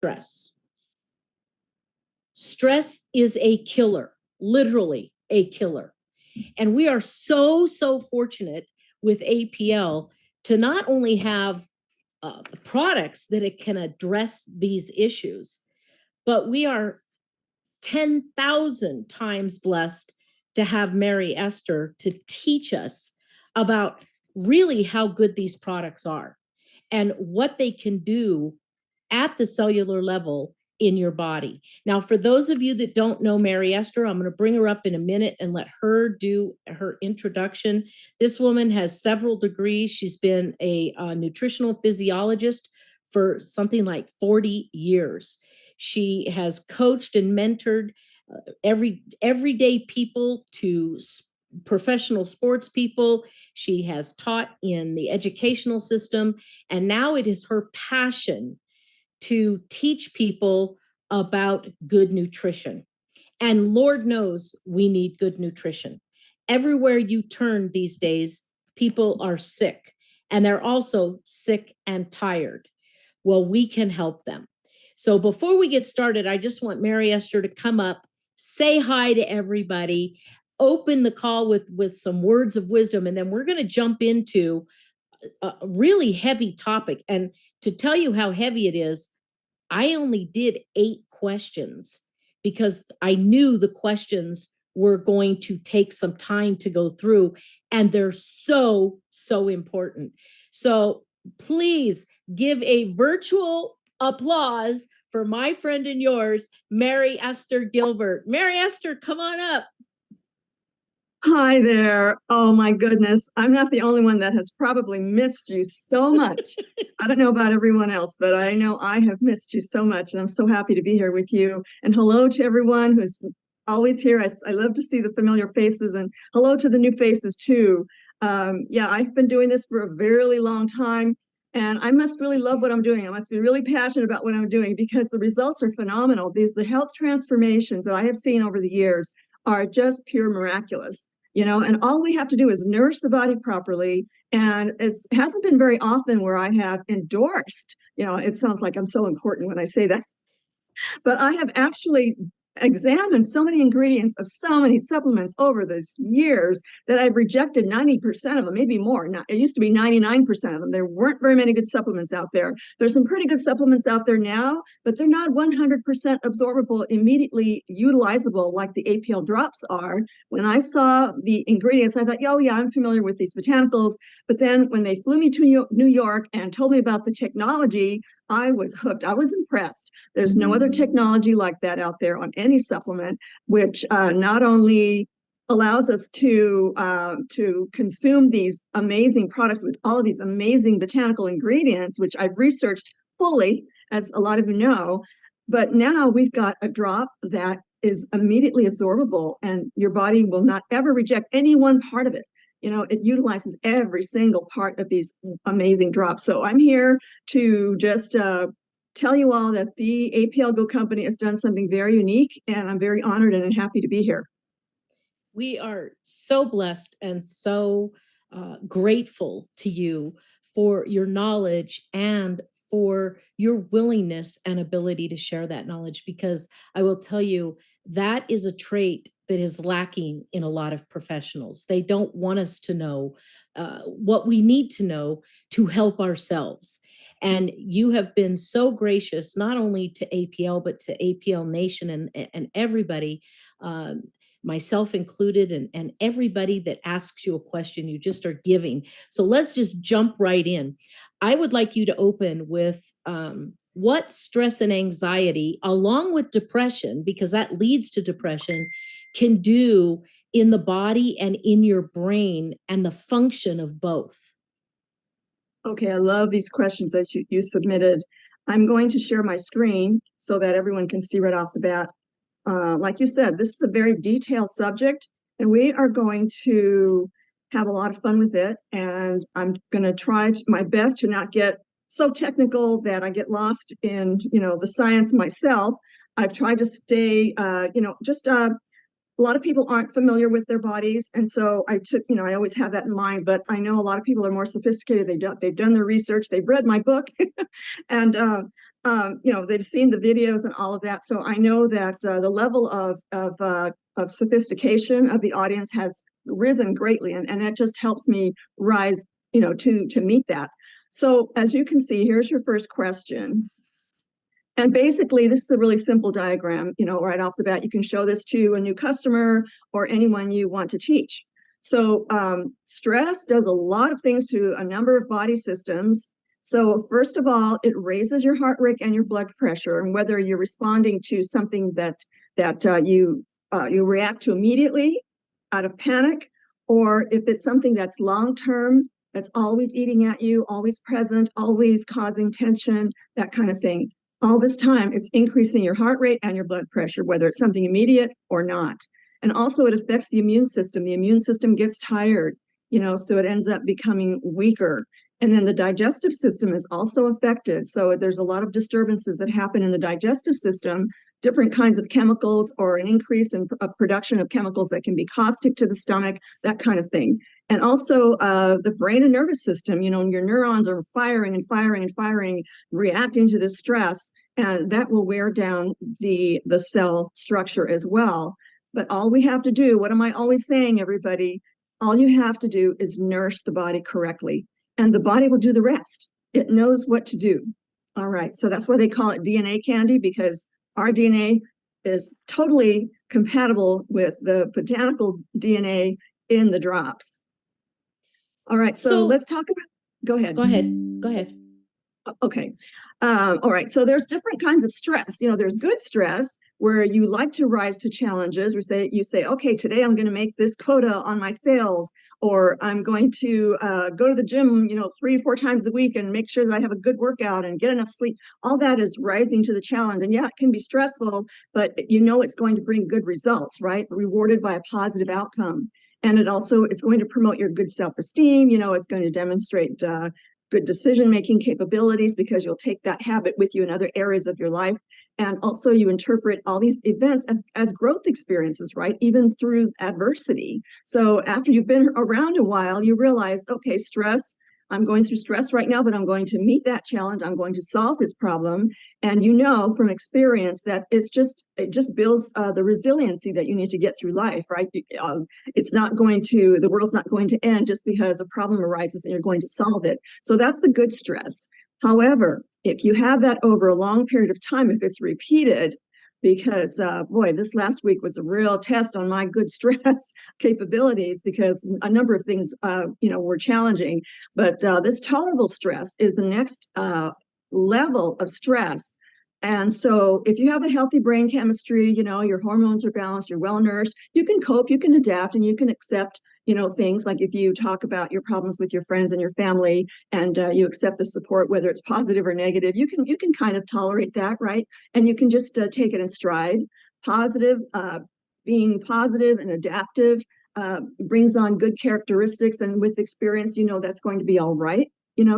stress. Stress is a killer, literally a killer. And we are so fortunate with APL to not only have products that it can address these issues, but we are 10,000 times blessed to have Mary Esther to teach us about really how good these products are and what they can do at the cellular level in your body. Now, for those of you that don't know Mary Esther, I'm going to bring her up in a minute and let her do her introduction. This woman has several degrees. She's been a nutritional physiologist for something like 40 years. She has coached and mentored everyday people to professional sports people. She has taught in the educational system, and now it is her passion to teach people about good nutrition. And Lord knows we need good nutrition. Everywhere you turn these days, people are sick, and they're also sick and tired. Well, we can help them. So before we get started, I just want Mary Esther to come up, say hi to everybody, open the call with some words of wisdom, and then we're going to jump into a really heavy topic. And to tell you how heavy it is, I only did 8 questions because I knew the questions were going to take some time to go through, and they're so important. So please give a virtual applause for my friend and yours, Mary Esther Gilbert. Mary Esther, come on up. Hi there. Oh my goodness. I'm not the only one that has probably missed you so much. I don't know about everyone else, but I know I have missed you so much, and I'm so happy to be here with you. And hello to everyone who's always here. I love to see the familiar faces, and hello to the new faces too. Yeah, I've been doing this for a very long time, and I must really love what I'm doing. I must be really passionate about what I'm doing because the results are phenomenal. The health transformations that I have seen over the years are just pure miraculous. And all we have to do is nourish the body properly. And it hasn't been very often where I have endorsed, it sounds like I'm so important when I say that, but I have actually examined so many ingredients of so many supplements over those years that I've rejected 90% of them, maybe more. It used to be 99% of them. There weren't very many good supplements out there. There's some pretty good supplements out there now, but they're not 100% absorbable, immediately utilizable like the APL drops are. When I saw the ingredients, I thought, oh yeah, I'm familiar with these botanicals. But then when they flew me to New York and told me about the technology, I was hooked. I was impressed. There's no other technology like that out there on any supplement, which not only allows us to consume these amazing products with all of these amazing botanical ingredients, which I've researched fully, as a lot of you know, but now we've got a drop that is immediately absorbable, and your body will not ever reject any one part of it. It utilizes every single part of these amazing drops. So I'm here to just tell you all that the APLGO company has done something very unique, and I'm very honored and happy to be here. We are so blessed and so grateful to you for your knowledge and for your willingness and ability to share that knowledge, because I will tell you that is a trait that is lacking in a lot of professionals. They don't want us to know what we need to know to help ourselves. And you have been so gracious, not only to APL, but to APL Nation and everybody, myself included, and everybody that asks you a question, you just are giving. So let's just jump right in. I would like you to open with what stress and anxiety, along with depression, because that leads to depression, can do in the body and in your brain and the function of both. Okay, I love these questions that you submitted. I'm going to share my screen so that everyone can see right off the bat. Like you said, this is a very detailed subject, and we are going to have a lot of fun with it. And I'm going to try my best to not get so technical that I get lost in, the science myself. I've tried to stay, a lot of people aren't familiar with their bodies. And so I always have that in mind, but I know a lot of people are more sophisticated. They've done their research. They've read my book. And they've seen the videos and all of that. So I know that the level of sophistication of the audience has risen greatly, and that just helps me rise, to meet that. So as you can see, here's your first question. And basically, this is a really simple diagram, right off the bat. You can show this to a new customer or anyone you want to teach. So stress does a lot of things to a number of body systems. So first of all, it raises your heart rate and your blood pressure, and whether you're responding to something that you react to immediately out of panic, or if it's something that's long-term, that's always eating at you, always present, always causing tension, that kind of thing. All this time, it's increasing your heart rate and your blood pressure, whether it's something immediate or not. And also it affects the immune system. The immune system gets tired, so it ends up becoming weaker. And then the digestive system is also affected. So there's a lot of disturbances that happen in the digestive system, different kinds of chemicals, or an increase in production of chemicals that can be caustic to the stomach, that kind of thing. And also the brain and nervous system, your neurons are firing and firing and firing, reacting to the stress, and that will wear down the cell structure as well. But all we have to do, what am I always saying, everybody? All you have to do is nourish the body correctly, and the body will do the rest. It knows what to do. All right, so that's why they call it DNA candy, because our DNA is totally compatible with the botanical DNA in the drops. All right, so let's talk about, go ahead. Go ahead. Okay. All right, so there's different kinds of stress. There's good stress where you like to rise to challenges. You say, okay, today I'm going to make this quota on my sales, or I'm going to go to the gym, 3 or 4 times a week and make sure that I have a good workout and get enough sleep. All that is rising to the challenge. And yeah, it can be stressful, but it's going to bring good results, right? Rewarded by a positive outcome. And it's going to promote your good self-esteem. It's going to demonstrate good decision-making capabilities, because you'll take that habit with you in other areas of your life. And also you interpret all these events as growth experiences, right? Even through adversity. So after you've been around a while, you realize, okay, stress, I'm going through stress right now, but I'm going to meet that challenge. I'm going to solve this problem. And from experience that it just builds the resiliency that you need to get through life, right? The world's not going to end just because a problem arises and you're going to solve it. So that's the good stress. However, if you have that over a long period of time, if it's repeated, because this last week was a real test on my good stress capabilities, because a number of things were challenging. But this tolerable stress is the next level of stress. And so if you have a healthy brain chemistry, your hormones are balanced, you're well nourished, you can cope, you can adapt, and you can accept things like if you talk about your problems with your friends and your family, and you accept the support, whether it's positive or negative, you can kind of tolerate that, right? And you can just take it in stride. Being positive and adaptive brings on good characteristics, and with experience, that's going to be all right.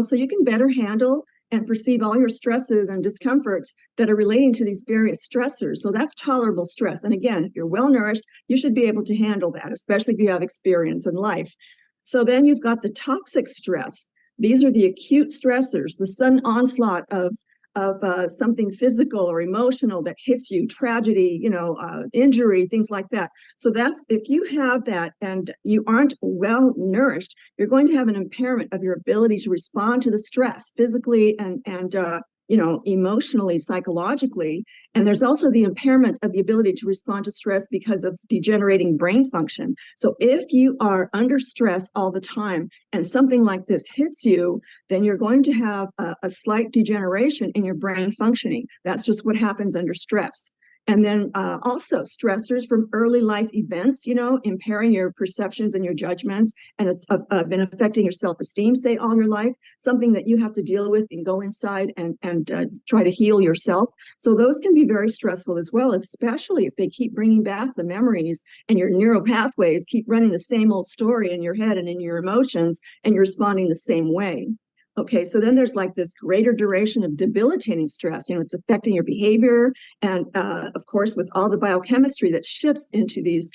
So you can better handle and perceive all your stresses and discomforts that are relating to these various stressors. So that's tolerable stress. And again, if you're well nourished, you should be able to handle that, especially if you have experience in life. So then you've got the toxic stress. These are the acute stressors, the sudden onslaught of something physical or emotional that hits you, tragedy, injury, things like that. So that's, if you have that and you aren't well nourished, you're going to have an impairment of your ability to respond to the stress physically and emotionally, psychologically. And there's also the impairment of the ability to respond to stress because of degenerating brain function. So if you are under stress all the time and something like this hits you, then you're going to have a slight degeneration in your brain functioning. That's just what happens under stress. And then also stressors from early life events, impairing your perceptions and your judgments, and it's been affecting your self-esteem, say, all your life, something that you have to deal with and go inside and try to heal yourself. So those can be very stressful as well, especially if they keep bringing back the memories and your neural pathways keep running the same old story in your head and in your emotions, and you're responding the same way. Okay, so then there's like this greater duration of debilitating stress. It's affecting your behavior. And of course, with all the biochemistry that shifts into these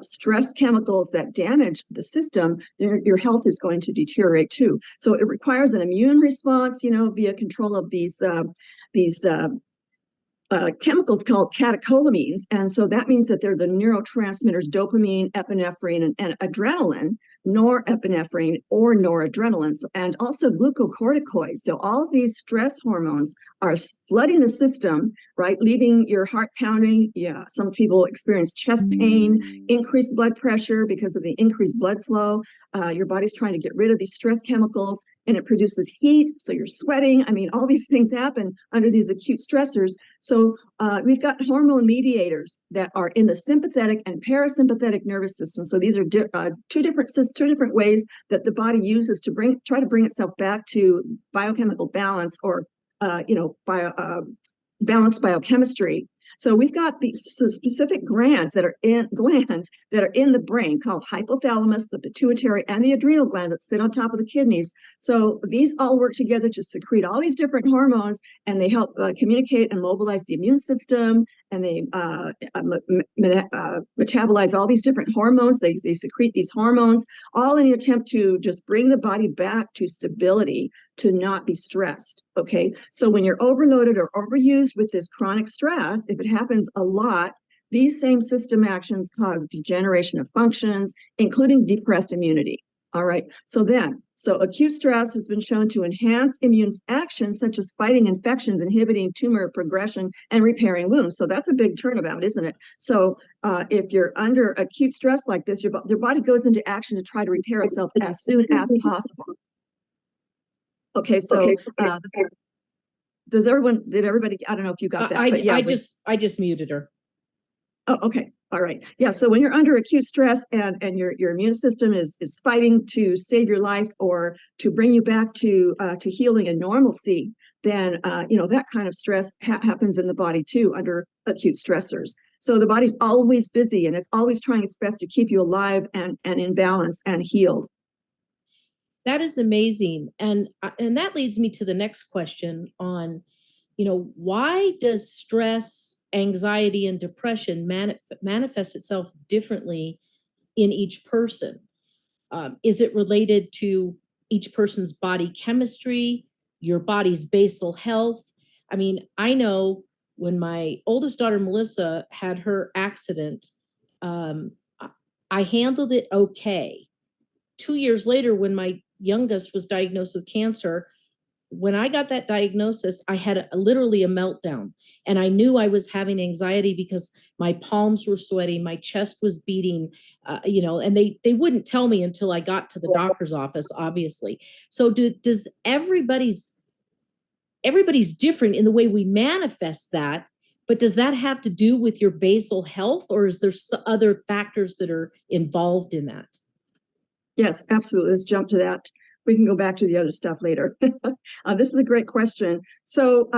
stress chemicals that damage the system, your health is going to deteriorate too. So it requires an immune response, via control of these chemicals called catecholamines. And so that means that they're the neurotransmitters dopamine, epinephrine, and adrenaline, norepinephrine or noradrenaline, and also glucocorticoids. So all of these stress hormones are flooding the system, right? Leaving your heart pounding. Yeah, some people experience chest pain, increased blood pressure because of the increased blood flow. Your body's trying to get rid of these stress chemicals, and it produces heat, so you're sweating. I mean, all these things happen under these acute stressors. So we've got hormone mediators that are in the sympathetic and parasympathetic nervous system. So these are two different ways that the body uses to try to bring itself back to biochemical balance, or balanced biochemistry. So we've got these specific glands that are in the brain, called hypothalamus, the pituitary, and the adrenal glands that sit on top of the kidneys. So these all work together to secrete all these different hormones, and they help communicate and mobilize the immune system, and they metabolize all these different hormones. They secrete these hormones, all in the attempt to just bring the body back to stability, to not be stressed. Okay, so when you're overloaded or overused with this chronic stress, if it happens a lot, these same system actions cause degeneration of functions, including depressed immunity. All right, so acute stress has been shown to enhance immune actions such as fighting infections, inhibiting tumor progression, and repairing wounds. So that's a big turnabout, isn't it? So if you're under acute stress like this, your body goes into action to try to repair itself as soon as possible. Okay, so did everybody, I don't know if you got that, but yeah. I just muted her. Oh, okay. All right. Yeah. So when you're under acute stress and your immune system is fighting to save your life or to bring you back to healing and normalcy, then that kind of stress happens in the body too under acute stressors. So the body's always busy, and it's always trying its best to keep you alive and in balance and healed. That is amazing. And that leads me to the next question on, why does stress, anxiety, and depression manifest itself differently in each person? Is it related to each person's body chemistry, your body's basal health? I mean, I know when my oldest daughter, Melissa, had her accident, I handled it okay. 2 years later, when my youngest was diagnosed with cancer, when I got that diagnosis, I had literally a meltdown, and I knew I was having anxiety because my palms were sweaty, my chest was beating, and they wouldn't tell me until I got to the doctor's office, obviously. So does everybody's different in the way we manifest that, but does that have to do with your basal health, or is there other factors that are involved in that? Yes, absolutely. Let's jump to that. We can go back to the other stuff later. This is a great question. So,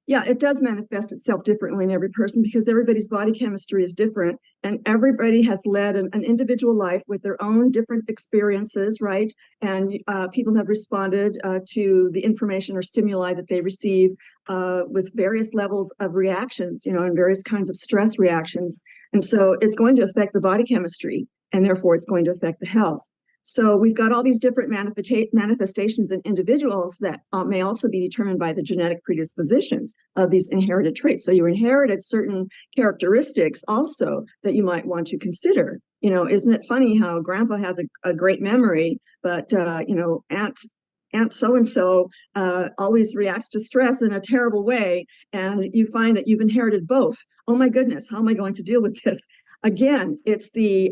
it does manifest itself differently in every person because everybody's body chemistry is different, and everybody has led an individual life with their own different experiences, right? And people have responded to the information or stimuli that they receive with various levels of reactions, and various kinds of stress reactions. And so it's going to affect the body chemistry, and therefore it's going to affect the health. So we've got all these different manifestations in individuals that may also be determined by the genetic predispositions of these inherited traits. So you inherited certain characteristics also that you might want to consider. Isn't it funny how grandpa has a great memory, but, Aunt so-and-so always reacts to stress in a terrible way, and you find that you've inherited both. Oh my goodness, how am I going to deal with this? Again, it's the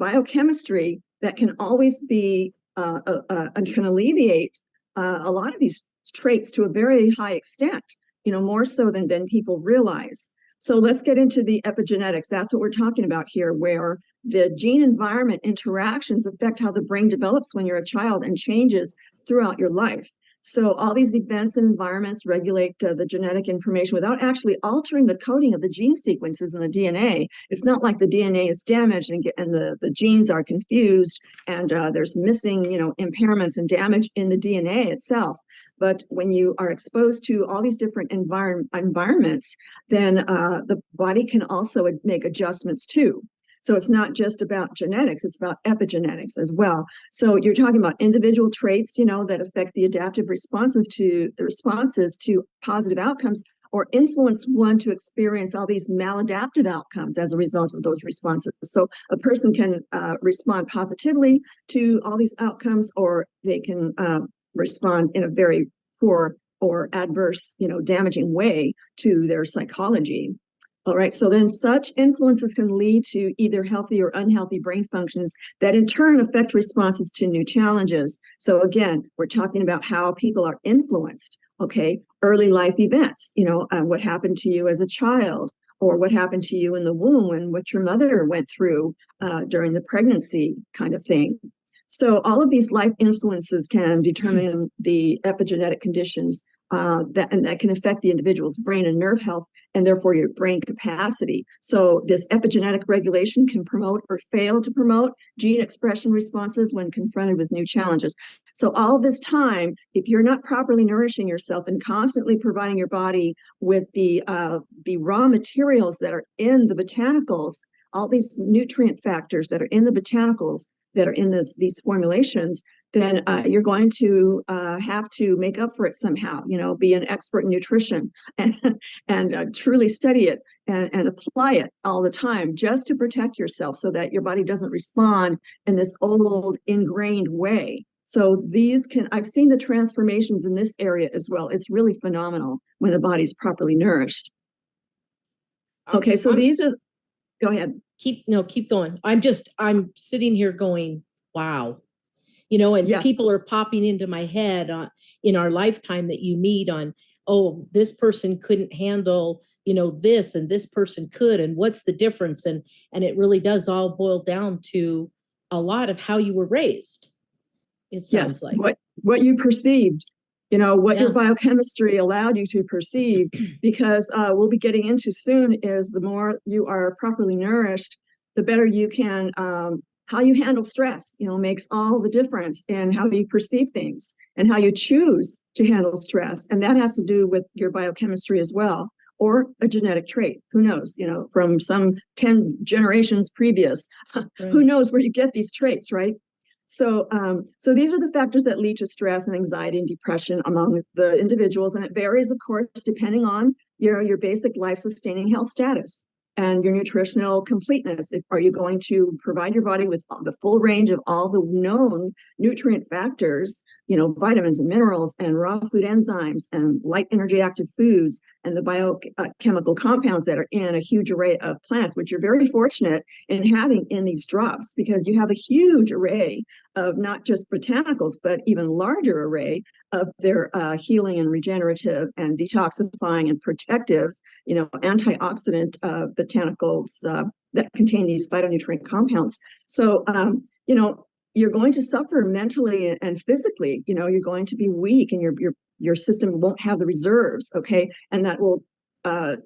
biochemistry that can always be can alleviate a lot of these traits to a very high extent, more so than people realize. So let's get into the epigenetics. That's what we're talking about here, where the gene environment interactions affect how the brain develops when you're a child and changes throughout your life. So all these events and environments regulate the genetic information without actually altering the coding of the gene sequences in the DNA. It's not like the DNA is damaged and the genes are confused and there's missing, impairments and damage in the DNA itself. But when you are exposed to all these different environments, then the body can also make adjustments too. So it's not just about genetics, it's about epigenetics as well. So you're talking about individual traits, that affect the adaptive responses to positive outcomes, or influence one to experience all these maladaptive outcomes as a result of those responses. So a person can respond positively to all these outcomes, or they can respond in a very poor or adverse, damaging way to their psychology. All right, so then such influences can lead to either healthy or unhealthy brain functions that in turn affect responses to new challenges. So again, we're talking about how people are influenced, okay? Early life events, what happened to you as a child, or what happened to you in the womb, and what your mother went through during the pregnancy kind of thing. So all of these life influences can determine the epigenetic conditions that can affect the individual's brain and nerve health, and therefore your brain capacity. So this epigenetic regulation can promote or fail to promote gene expression responses when confronted with new challenges. So all this time, if you're not properly nourishing yourself and constantly providing your body with the raw materials that are in the botanicals, all these nutrient factors that are in the botanicals that are in these formulations, then you're going to have to make up for it somehow, be an expert in nutrition and truly study it and apply it all the time just to protect yourself so that your body doesn't respond in this old ingrained way. So I've seen the transformations in this area as well. It's really phenomenal when the body's properly nourished. Okay, so go ahead. Keep going. I'm sitting here going, wow. And Yes. People are popping into my head in our lifetime that you meet on, oh, this person couldn't handle, this, and this person could, and what's the difference? And it really does all boil down to a lot of how you were raised. It sounds like what you perceived, what your biochemistry allowed you to perceive, because we'll be getting into soon is the more you are properly nourished, the better you can how you handle stress, makes all the difference in how you perceive things and how you choose to handle stress. And that has to do with your biochemistry as well, or a genetic trait. Who knows, from some 10 generations previous, right. Who knows where you get these traits, right? So these are the factors that lead to stress and anxiety and depression among the individuals. And it varies, of course, depending on your basic life-sustaining health status and your nutritional completeness. Are you going to provide your body with the full range of all the known nutrient factors, vitamins and minerals and raw food enzymes and light energy active foods and the biochemical compounds that are in a huge array of plants, which you're very fortunate in having in these drops, because you have a huge array of not just botanicals, but even larger array of their healing and regenerative and detoxifying and protective, antioxidant botanicals that contain these phytonutrient compounds. So, you're going to suffer mentally and physically. You're going to be weak, and your system won't have the reserves. Okay, and that will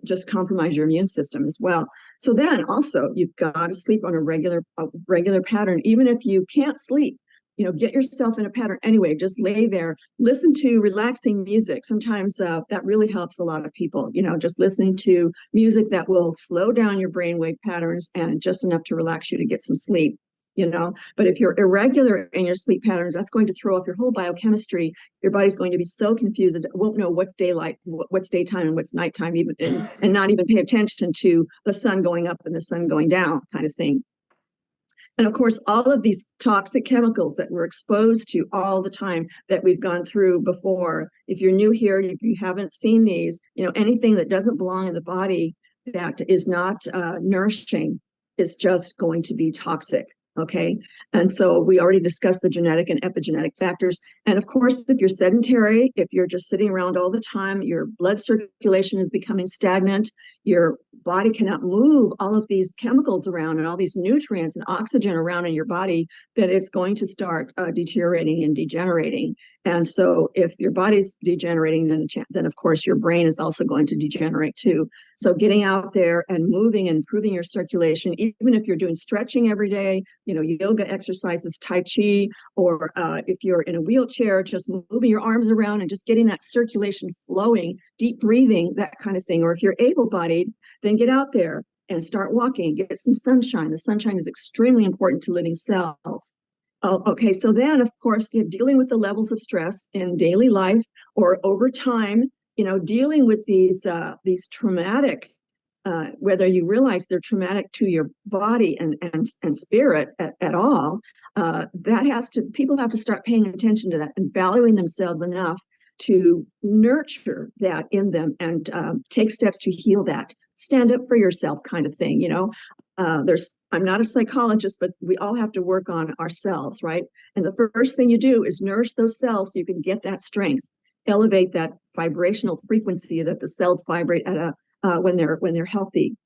just compromise your immune system as well. So then also you've got to sleep on a regular pattern, even if you can't sleep. Get yourself in a pattern anyway. Just lay there, listen to relaxing music. Sometimes that really helps a lot of people. Just listening to music that will slow down your brainwave patterns and just enough to relax you to get some sleep. But if you're irregular in your sleep patterns, that's going to throw off your whole biochemistry. Your body's going to be so confused, it won't know what's daylight, what's daytime, and what's nighttime, even and not even pay attention to the sun going up and the sun going down, kind of thing. And of course, all of these toxic chemicals that we're exposed to all the time that we've gone through before. If you're new here, if you haven't seen these, anything that doesn't belong in the body that is not nourishing is just going to be toxic. Okay. And so we already discussed the genetic and epigenetic factors. And of course, if you're sedentary, if you're just sitting around all the time, your blood circulation is becoming stagnant, your body cannot move all of these chemicals around and all these nutrients and oxygen around in your body, that it's going to start deteriorating and degenerating. And so if your body's degenerating, then of course your brain is also going to degenerate too. So getting out there and moving and improving your circulation, even if you're doing stretching every day, yoga exercises, Tai Chi, or if you're in a wheelchair, just moving your arms around and just getting that circulation flowing, deep breathing, that kind of thing. Or if you're able-bodied, then get out there and start walking, get some sunshine. The sunshine is extremely important to living cells. Oh, okay, so then, of course, you're dealing with the levels of stress in daily life or over time, dealing with these traumatic, whether you realize they're traumatic to your body and spirit at all, people have to start paying attention to that and valuing themselves enough to nurture that in them and take steps to heal that. Stand up for yourself, kind of thing. I'm not a psychologist, but we all have to work on ourselves, right? And the first thing you do is nourish those cells so you can get that strength, elevate that vibrational frequency that the cells vibrate at when they're healthy.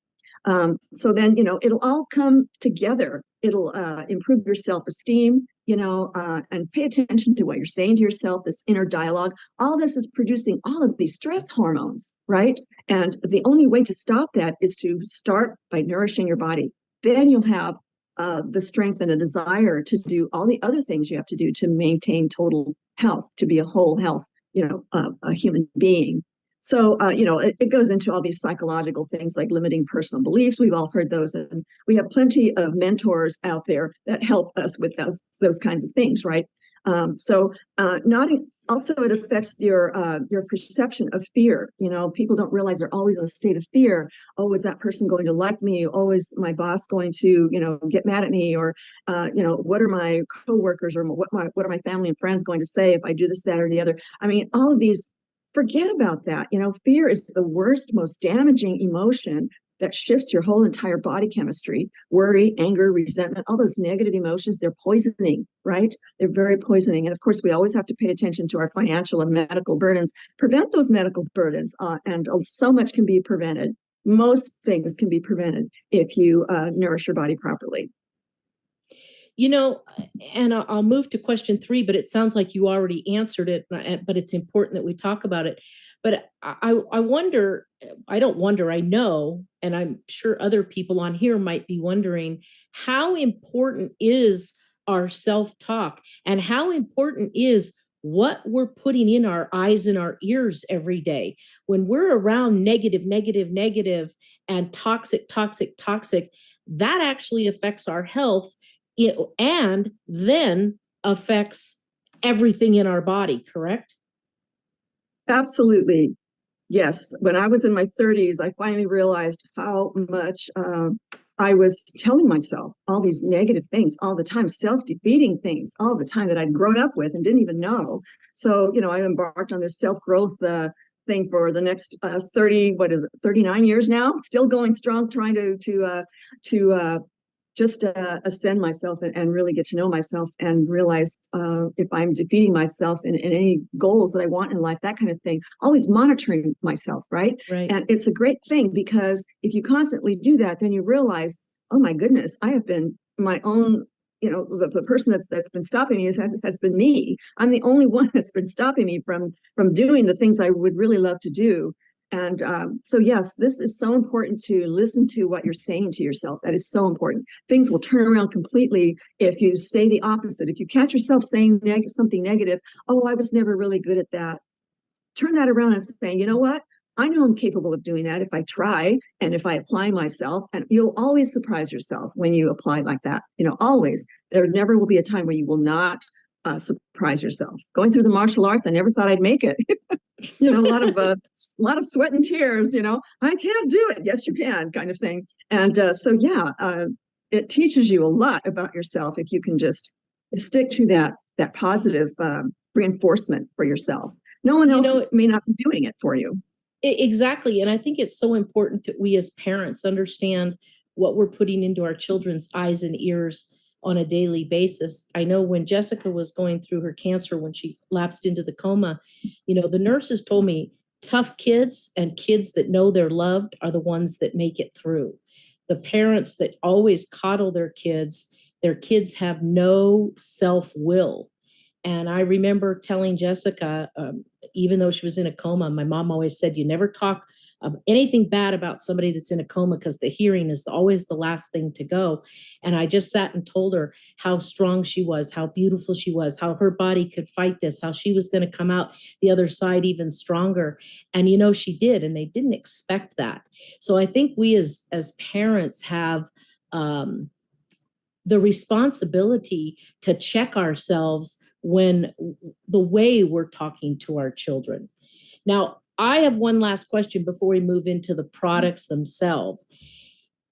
So then, it'll all come together. It'll improve your self-esteem, and pay attention to what you're saying to yourself, this inner dialogue. All this is producing all of these stress hormones, right? And the only way to stop that is to start by nourishing your body. Then you'll have the strength and a desire to do all the other things you have to do to maintain total health, to be a whole health, a human being. So, it goes into all these psychological things like limiting personal beliefs. We've all heard those, and we have plenty of mentors out there that help us with those kinds of things, right? Also, it affects your perception of fear. People don't realize they're always in a state of fear. Oh, is that person going to like me? Oh, is my boss going to, get mad at me? Or, what are my coworkers or what are my family and friends going to say if I do this, that, or the other? I mean, all of these. Forget about that. Fear is the worst, most damaging emotion that shifts your whole entire body chemistry. Worry, anger, resentment, all those negative emotions, they're poisoning, right? They're very poisoning. And of course, we always have to pay attention to our financial and medical burdens, prevent those medical burdens, and so much can be prevented. Most things can be prevented if you nourish your body properly. And I'll move to question 3, but it sounds like you already answered it, but it's important that we talk about it. But I wonder, I don't wonder, I know, and I'm sure other people on here might be wondering, how important is our self-talk and how important is what we're putting in our eyes and our ears every day? When we're around negative, and toxic, that actually affects our health and then affects everything in our body, correct? Absolutely. Yes. When I was in my 30s, I finally realized how much I was telling myself all these negative things all the time, self-defeating things all the time that I'd grown up with and didn't even know. So, I embarked on this self-growth thing for the next 39 years now, still going strong, trying to just ascend myself and really get to know myself and realize if I'm defeating myself in any goals that I want in life, that kind of thing, always monitoring myself, right? And it's a great thing because if you constantly do that, then you realize, oh my goodness, I have been my own, the person that's been stopping me has been me. I'm the only one that's been stopping me from doing the things I would really love to do. And so, yes, this is so important to listen to what you're saying to yourself. That is so important. Things will turn around completely if you say the opposite. If you catch yourself saying something negative, oh, I was never really good at that. Turn that around and say, you know what? I know I'm capable of doing that if I try and if I apply myself. And you'll always surprise yourself when you apply like that. Always. There never will be a time where you will not surprise yourself. Going through the martial arts, I never thought I'd make it. A lot of sweat and tears. I can't do it. Yes, you can, kind of thing. And it teaches you a lot about yourself if you can just stick to that positive reinforcement for yourself. No one else may not be doing it for you. Exactly, and I think it's so important that we as parents understand what we're putting into our children's eyes and ears on a daily basis. I know when Jessica was going through her cancer, when she lapsed into the coma, the nurses told me tough kids and kids that know they're loved are the ones that make it through. The parents that always coddle their kids have no self-will. And I remember telling Jessica, even though she was in a coma, my mom always said, you never talk anything bad about somebody that's in a coma, because the hearing is always the last thing to go. And I just sat and told her how strong she was, how beautiful she was, how her body could fight this, how she was going to come out the other side even stronger. And, she did, and they didn't expect that. So I think we as parents have the responsibility to check ourselves when the way we're talking to our children. Now, I have one last question before we move into the products themselves.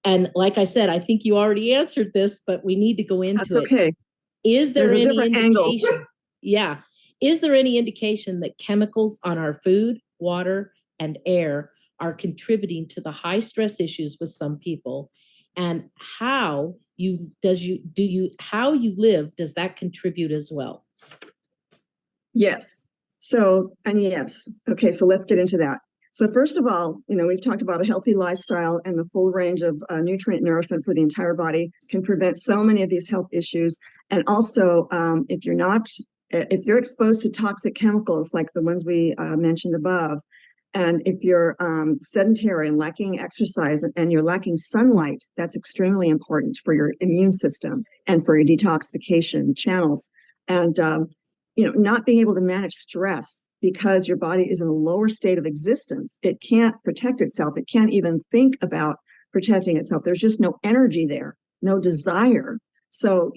And like I said, I think you already answered this, but we need to go into That's okay. it. Is there There's a any different angle. indication? Yeah. Is there any indication that chemicals on our food, water, and air are contributing to the high stress issues with some people? And how you live, does that contribute as well? Yes. So, and yes. Okay, so let's get into that. So first of all, we've talked about a healthy lifestyle, and the full range of nutrient nourishment for the entire body can prevent so many of these health issues. And also, if you're exposed to toxic chemicals like the ones we mentioned above, and if you're sedentary and lacking exercise and you're lacking sunlight, that's extremely important for your immune system and for your detoxification channels. And not being able to manage stress because your body is in a lower state of existence. It can't protect itself. It can't even think about protecting itself. There's just no energy there, no desire. So,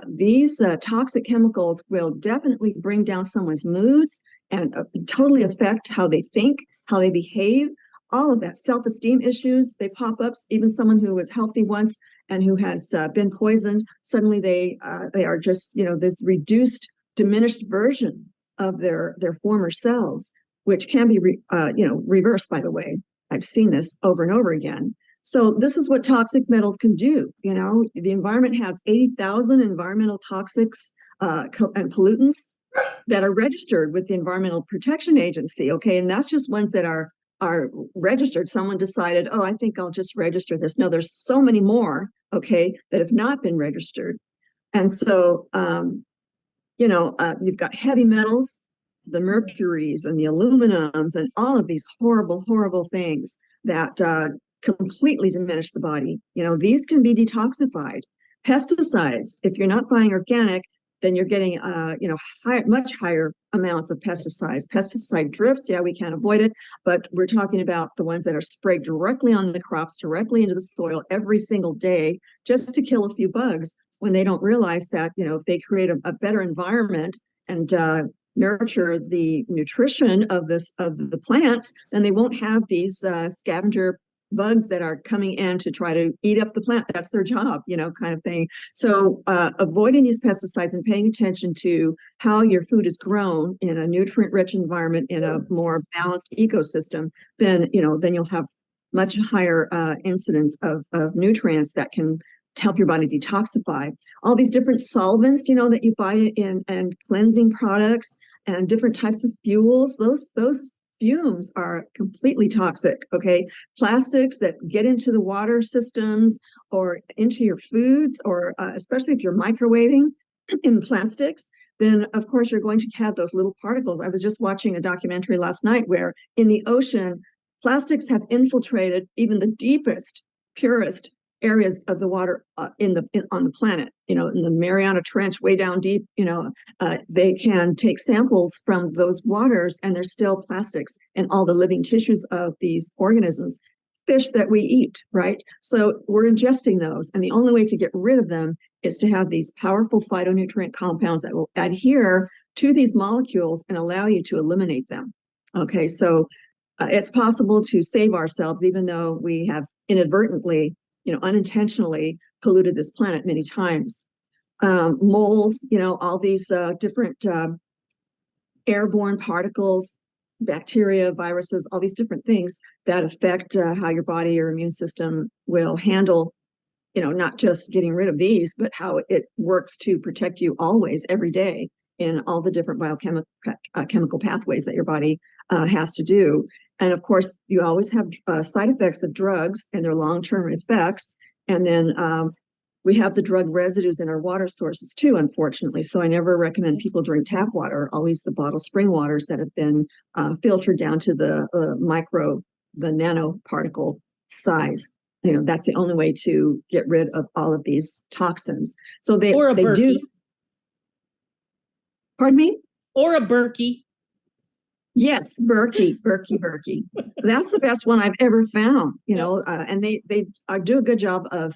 these toxic chemicals will definitely bring down someone's moods and totally affect how they think, how they behave, all of that. Self-esteem issues, they pop up. Even someone who was healthy once and who has been poisoned, suddenly they are just, this reduced, diminished version of their former selves, which can be reversed, by the way. I've seen this over and over again. So this is what toxic metals can do. The environment has 80,000 environmental toxics and pollutants that are registered with the Environmental Protection Agency. Okay, and that's just ones that are registered. Someone decided, oh, I think I'll just register this. No, there's so many more, okay, that have not been registered. And so you've got heavy metals, the mercuries and the aluminums and all of these horrible, horrible things that completely diminish the body. These can be detoxified. Pesticides, if you're not buying organic, then you're getting, much higher amounts of pesticides. Pesticide drifts, yeah, we can't avoid it, but we're talking about the ones that are sprayed directly on the crops, directly into the soil every single day, just to kill a few bugs, when they don't realize that, if they create a better environment and nurture the nutrition of the plants, then they won't have these scavenger bugs that are coming in to try to eat up the plant. That's their job, kind of thing. So avoiding these pesticides and paying attention to how your food is grown in a nutrient-rich environment, in a more balanced ecosystem, then you'll have much higher incidence of nutrients that can help your body detoxify. All these different solvents, that you buy in and cleansing products and different types of fuels, those fumes are completely toxic, okay? Plastics that get into the water systems or into your foods, or especially if you're microwaving in plastics, then of course you're going to have those little particles. I was just watching a documentary last night where in the ocean, plastics have infiltrated even the deepest, purest areas of the water on the planet. In the Mariana Trench, way down deep, they can take samples from those waters, and there's still plastics in all the living tissues of these organisms, fish that we eat, right? So we're ingesting those, and the only way to get rid of them is to have these powerful phytonutrient compounds that will adhere to these molecules and allow you to eliminate them. Okay, so it's possible to save ourselves, even though we have inadvertently, unintentionally polluted this planet many times. Moles, all these different airborne particles, bacteria, viruses, all these different things that affect how your body, your immune system will handle, not just getting rid of these, but how it works to protect you always, every day, in all the different biochemical pathways that your body has to do. And of course, you always have side effects of drugs and their long-term effects. And then we have the drug residues in our water sources too, unfortunately. So I never recommend people drink tap water, always the bottled spring waters that have been filtered down to the micro the nanoparticle size. That's the only way to get rid of all of these toxins. So they do. Pardon me? Or a Berkey. Yes, Berkey. That's the best one I've ever found, and they do a good job of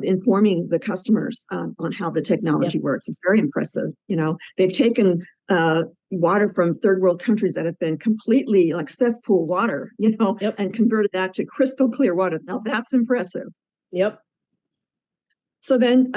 informing the customers on how the technology works. It's very impressive. They've taken water from third world countries that have been completely like cesspool water, and converted that to crystal clear water. Now that's impressive. Yep. So then,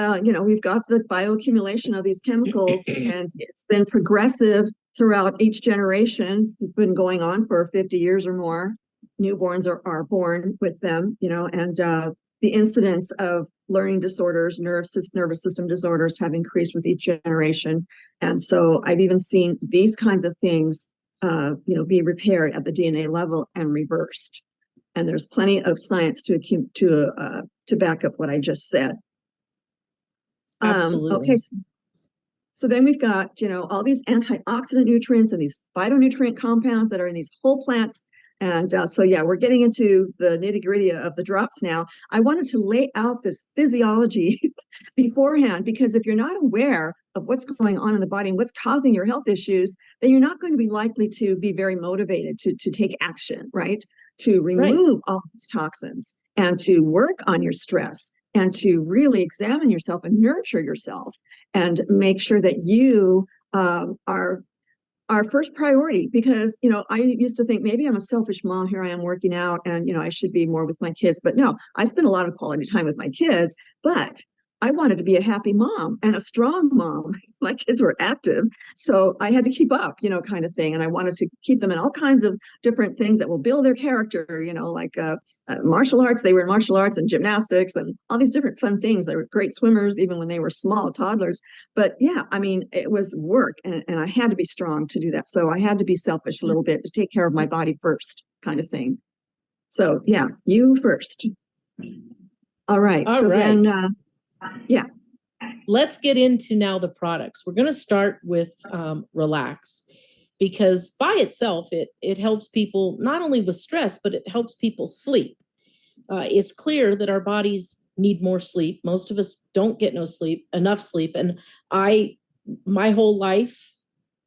we've got the bioaccumulation of these chemicals, and it's been progressive throughout each generation. It's been going on for 50 years or more. Newborns are born with them, and the incidence of learning disorders, nervous system disorders have increased with each generation. And so I've even seen these kinds of things, be repaired at the DNA level and reversed. And there's plenty of science to back up what I just said. Absolutely. Okay. So then we've got, all these antioxidant nutrients and these phytonutrient compounds that are in these whole plants. And we're getting into the nitty gritty of the drops now. I wanted to lay out this physiology beforehand, because if you're not aware of what's going on in the body and what's causing your health issues, then you're not going to be likely to be very motivated to take action, right? To remove all these toxins and to work on your stress and to really examine yourself and nurture yourself and make sure that you are our first priority. Because, I used to think maybe I'm a selfish mom. Here I am working out and, I should be more with my kids. But no, I spend a lot of quality time with my kids, but I wanted to be a happy mom and a strong mom. My kids were active, so I had to keep up, kind of thing. And I wanted to keep them in all kinds of different things that will build their character, like martial arts. They were in martial arts and gymnastics and all these different fun things. They were great swimmers, even when they were small toddlers. But yeah, it was work, and I had to be strong to do that. So I had to be selfish a little bit to take care of my body first, kind of thing. So yeah, you first. All right. Then, yeah. Let's get into now the products. We're going to start with Relax, because by itself, it helps people not only with stress, but it helps people sleep. It's clear that our bodies need more sleep. Most of us don't get enough sleep. And my whole life,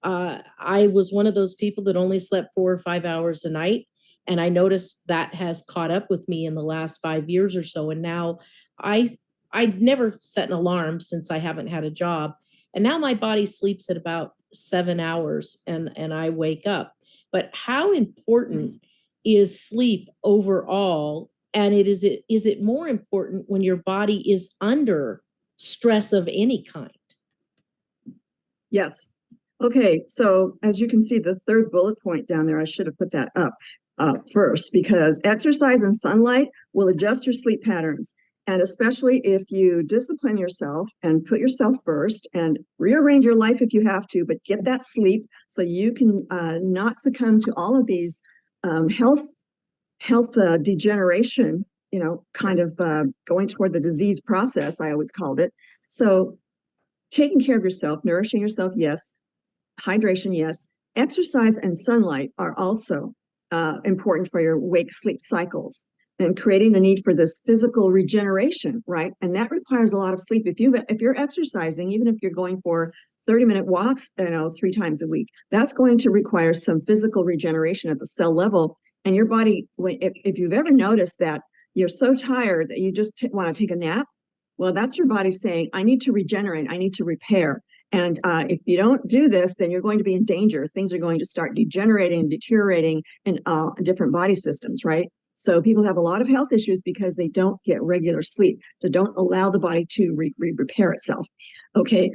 I was one of those people that only slept 4 or 5 hours a night. And I noticed that has caught up with me in the last 5 years or so. And now I'd never set an alarm since I haven't had a job. And now my body sleeps at about 7 hours and I wake up. But how important is sleep overall? And is it more important when your body is under stress of any kind? Yes. Okay. So as you can see, the third bullet point down there, I should have put that up first, because exercise and sunlight will adjust your sleep patterns. And especially if you discipline yourself and put yourself first and rearrange your life if you have to, but get that sleep so you can not succumb to all of these health degeneration, kind of going toward the disease process, I always called it. So taking care of yourself, nourishing yourself, yes. Hydration, yes. Exercise and sunlight are also important for your wake-sleep cycles, and creating the need for this physical regeneration, right? And that requires a lot of sleep. If you're exercising, even if you're going for 30-minute walks, 3 times a week, that's going to require some physical regeneration at the cell level. And your body, if you've ever noticed that you're so tired that you just want to take a nap, well, that's your body saying, I need to regenerate, I need to repair. And if you don't do this, then you're going to be in danger. Things are going to start degenerating and deteriorating in different body systems, right? So people have a lot of health issues because they don't get regular sleep. They don't allow the body to repair itself. Okay.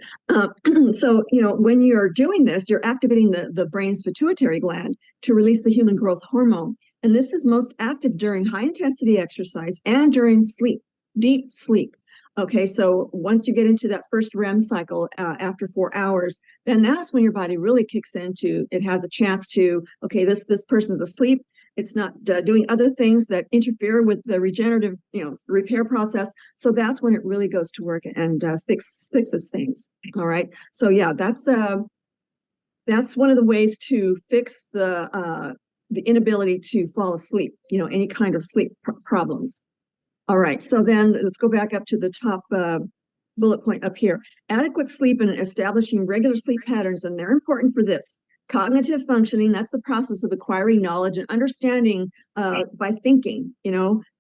So, when you're doing this, you're activating the brain's pituitary gland to release the human growth hormone. And this is most active during high intensity exercise and during sleep, deep sleep. Okay, so once you get into that first REM cycle after 4 hours, then that's when your body really kicks into, it has a chance to, okay, this person's asleep. It's not doing other things that interfere with the regenerative, repair process. So that's when it really goes to work and fixes things. All right. So yeah, that's one of the ways to fix the the inability to fall asleep, any kind of sleep problems. All right, so then let's go back up to the top bullet point up here. Adequate sleep and establishing regular sleep patterns, and they're important for this. Cognitive functioning, that's the process of acquiring knowledge and understanding by thinking,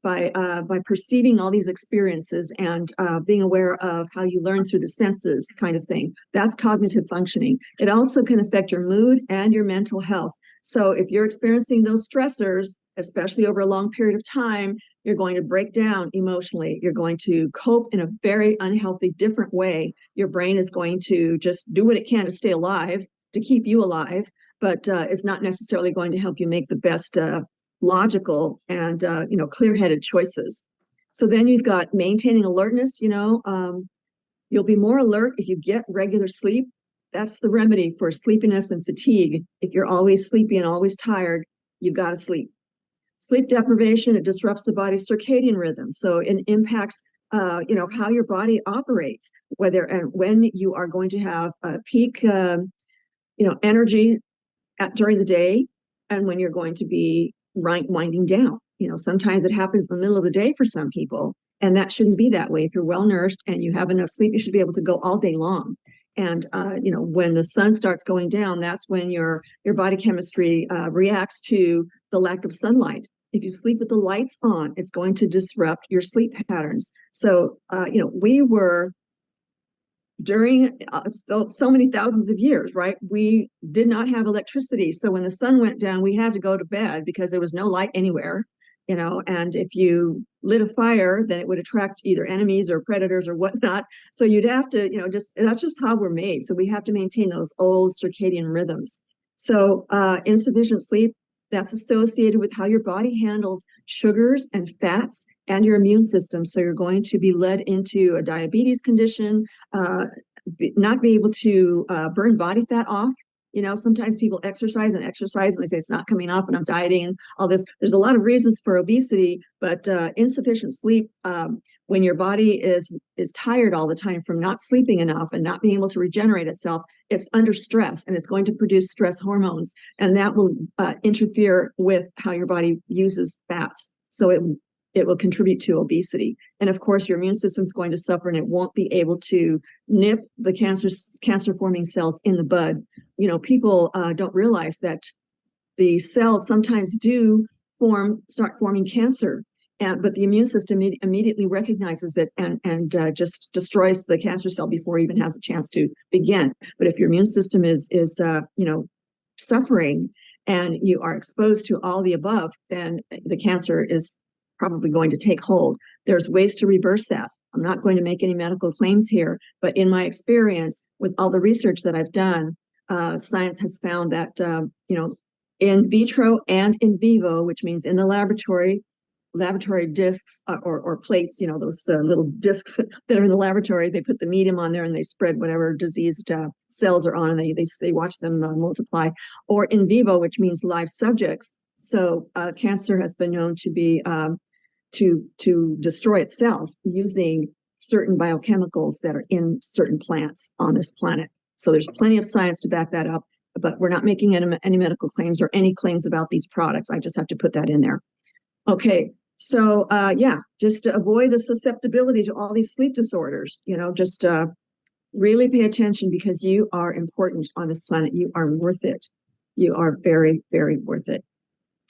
by perceiving all these experiences and being aware of how you learn through the senses kind of thing. That's cognitive functioning. It also can affect your mood and your mental health. So if you're experiencing those stressors, especially over a long period of time, you're going to break down emotionally. You're going to cope in a very unhealthy, different way. Your brain is going to just do what it can to stay alive, to keep you alive, but it's not necessarily going to help you make the best logical and clear-headed choices. So then you've got maintaining alertness. You'll be more alert if you get regular sleep. That's the remedy for sleepiness and fatigue. If you're always sleepy and always tired, you've got to sleep. Sleep deprivation, it disrupts the body's circadian rhythm. So it impacts how your body operates, whether and when you are going to have a peak energy during the day and when you're going to be winding down. Sometimes it happens in the middle of the day for some people, and that shouldn't be that way. If you're well nourished and you have enough sleep, you should be able to go all day long. And when the sun starts going down, that's when your body chemistry reacts to the lack of sunlight. If you sleep with the lights on, it's going to disrupt your sleep patterns. So we were during so many thousands of years, right? We did not have electricity. So when the sun went down, we had to go to bed because there was no light anywhere, and if you lit a fire, then it would attract either enemies or predators or whatnot. So you'd have to, that's just how we're made. So we have to maintain those old circadian rhythms. So insufficient sleep, that's associated with how your body handles sugars and fats and your immune system. So you're going to be led into a diabetes condition, not be able to burn body fat off. Sometimes people exercise and they say it's not coming off and I'm dieting and all this. There's a lot of reasons for obesity, but insufficient sleep, when your body is tired all the time from not sleeping enough and not being able to regenerate itself, it's under stress and it's going to produce stress hormones, and that will interfere with how your body uses fats. So it will contribute to obesity. And of course, your immune system is going to suffer and it won't be able to nip the cancer-forming cells in the bud. People don't realize that the cells sometimes do start forming cancer, but the immune system immediately recognizes it and just destroys the cancer cell before it even has a chance to begin. But if your immune system is suffering and you are exposed to all the above, then the cancer is probably going to take hold. There's ways to reverse that. I'm not going to make any medical claims here, but in my experience with all the research that I've done, science has found that, in vitro and in vivo, which means in the laboratory discs or plates, those little discs that are in the laboratory, they put the medium on there and they spread whatever diseased cells are on, and they watch them multiply. Or in vivo, which means live subjects. So cancer has been known to be to destroy itself using certain biochemicals that are in certain plants on this planet. So there's plenty of science to back that up, but we're not making any medical claims or any claims about these products. I just have to put that in there. Okay, so just to avoid the susceptibility to all these sleep disorders, just really pay attention because you are important on this planet. You are worth it. You are very, very worth it.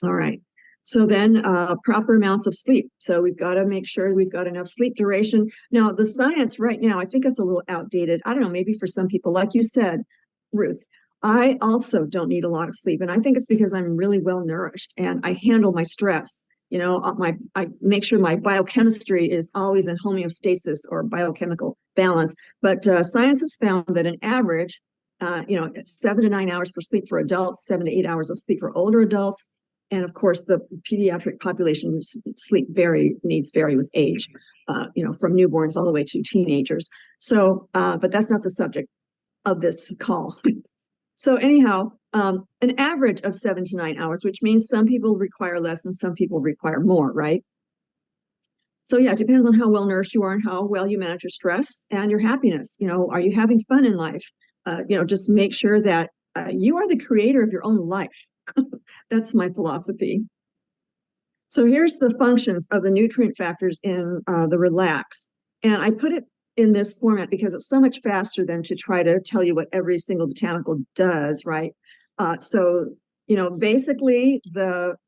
All right. So then proper amounts of sleep. So we've got to make sure we've got enough sleep duration. Now, the science right now, I think it's a little outdated. I don't know, maybe for some people, like you said, Ruth, I also don't need a lot of sleep. And I think it's because I'm really well nourished and I handle my stress. I make sure my biochemistry is always in homeostasis or biochemical balance. But science has found that an average, 7 to 9 hours for sleep for adults, 7 to 8 hours of sleep for older adults. And of course, the pediatric population sleep needs vary with age, from newborns all the way to teenagers. So, but that's not the subject of this call. So anyhow, an average of 7 to 9 hours, which means some people require less and some people require more, right? So yeah, it depends on how well nourished you are and how well you manage your stress and your happiness. Are you having fun in life? Just make sure that you are the creator of your own life. That's my philosophy. So here's the functions of the nutrient factors in the relax. And I put it in this format because it's so much faster than to try to tell you what every single botanical does, right? So, basically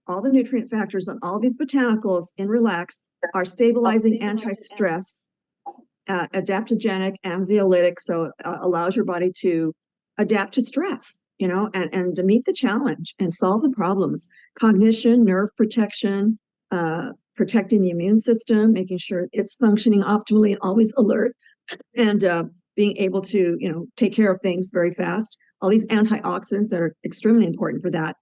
all the nutrient factors on all these botanicals in relax are stabilizing, anti-stress, adaptogenic, anxiolytic, so it allows your body to adapt to stress, and to meet the challenge and solve the problems. Cognition, nerve protection, protecting the immune system, making sure it's functioning optimally and always alert, and being able to, take care of things very fast. All these antioxidants that are extremely important for that.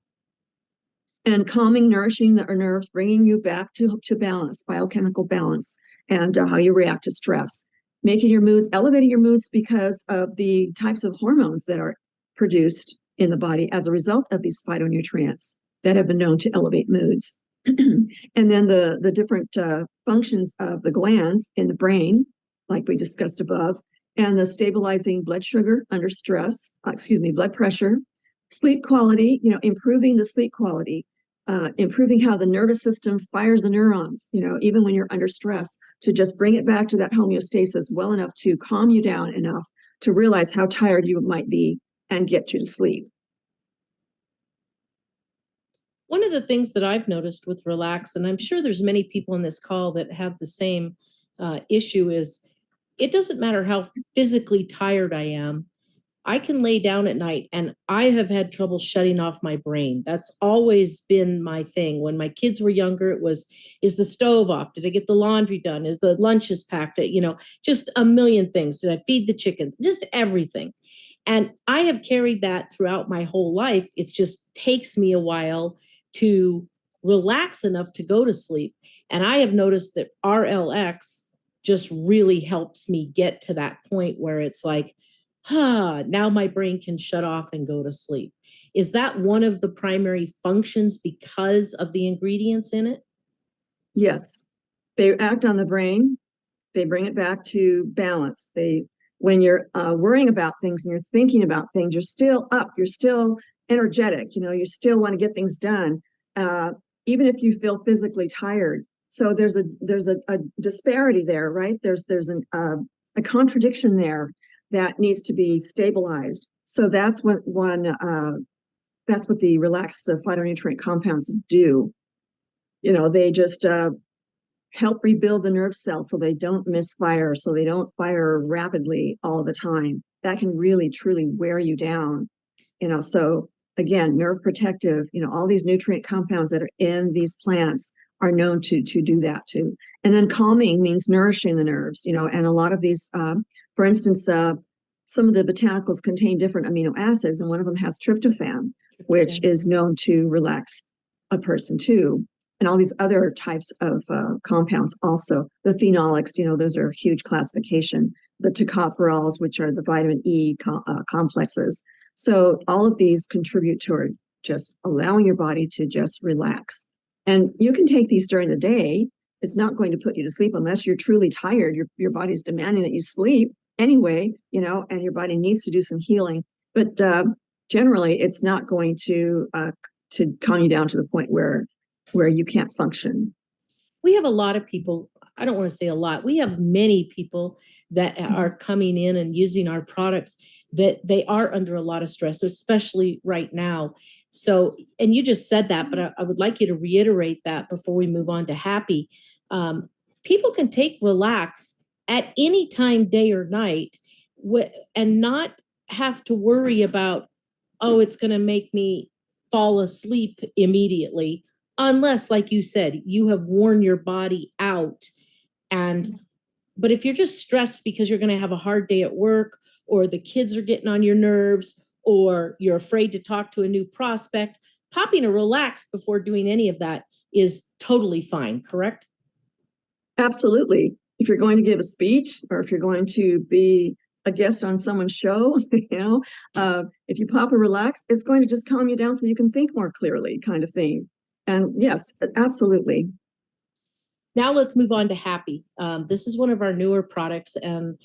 And calming, nourishing the nerves, bringing you back to balance, biochemical balance, and how you react to stress. Making your moods, elevating your moods because of the types of hormones that are produced in the body as a result of these phytonutrients that have been known to elevate moods. And then the different functions of the glands in the brain, like we discussed above, and the stabilizing blood sugar under stress, blood pressure, sleep quality, improving the sleep quality, improving how the nervous system fires the neurons, even when you're under stress, to just bring it back to that homeostasis well enough to calm you down enough to realize how tired you might be and get you to sleep. One of the things that I've noticed with Relax, and I'm sure there's many people in this call that have the same issue, is it doesn't matter how physically tired I am. I can lay down at night and I have had trouble shutting off my brain. That's always been my thing. When my kids were younger, it was, is the stove off? Did I get the laundry done? Is the lunches packed? Just a million things. Did I feed the chickens? Just everything. And I have carried that throughout my whole life. It just takes me a while to relax enough to go to sleep. And I have noticed that RLX just really helps me get to that point where it's like, now my brain can shut off and go to sleep. Is that one of the primary functions because of the ingredients in it? Yes. They act on the brain. They bring it back to balance. When you're worrying about things and you're thinking about things, you're still up, you're still energetic, you still want to get things done, even if you feel physically tired. So there's a disparity there, right? There's a contradiction there that needs to be stabilized. So that's what the relaxed phytonutrient compounds do. They just help rebuild the nerve cells so they don't misfire, so they don't fire rapidly all the time. That can really, truly wear you down. So again, nerve protective, all these nutrient compounds that are in these plants are known to do that too. And then calming means nourishing the nerves, and a lot of these, for instance, some of the botanicals contain different amino acids, and one of them has tryptophan, which is known to relax a person too. And all these other types of compounds also. The phenolics, those are a huge classification. The tocopherols, which are the vitamin E complexes. So all of these contribute toward just allowing your body to just relax. And you can take these during the day. It's not going to put you to sleep unless you're truly tired. Your body's demanding that you sleep anyway, and your body needs to do some healing. But generally, it's not going to calm you down to the point where you can't function. We have a lot of people, I don't want to say a lot, we have many people that are coming in and using our products that they are under a lot of stress, especially right now. So, and you just said that, but I would like you to reiterate that before we move on to happy. People can take Relax at any time, day or night, and not have to worry about, oh, it's going to make me fall asleep immediately, unless, like you said, you have worn your body out. But if you're just stressed because you're going to have a hard day at work, or the kids are getting on your nerves, or you're afraid to talk to a new prospect, popping a Relax before doing any of that is totally fine, correct? Absolutely. If you're going to give a speech, or if you're going to be a guest on someone's show, if you pop a Relax, it's going to just calm you down so you can think more clearly, kind of thing. And yes, absolutely. Now let's move on to happy. This is one of our newer products, and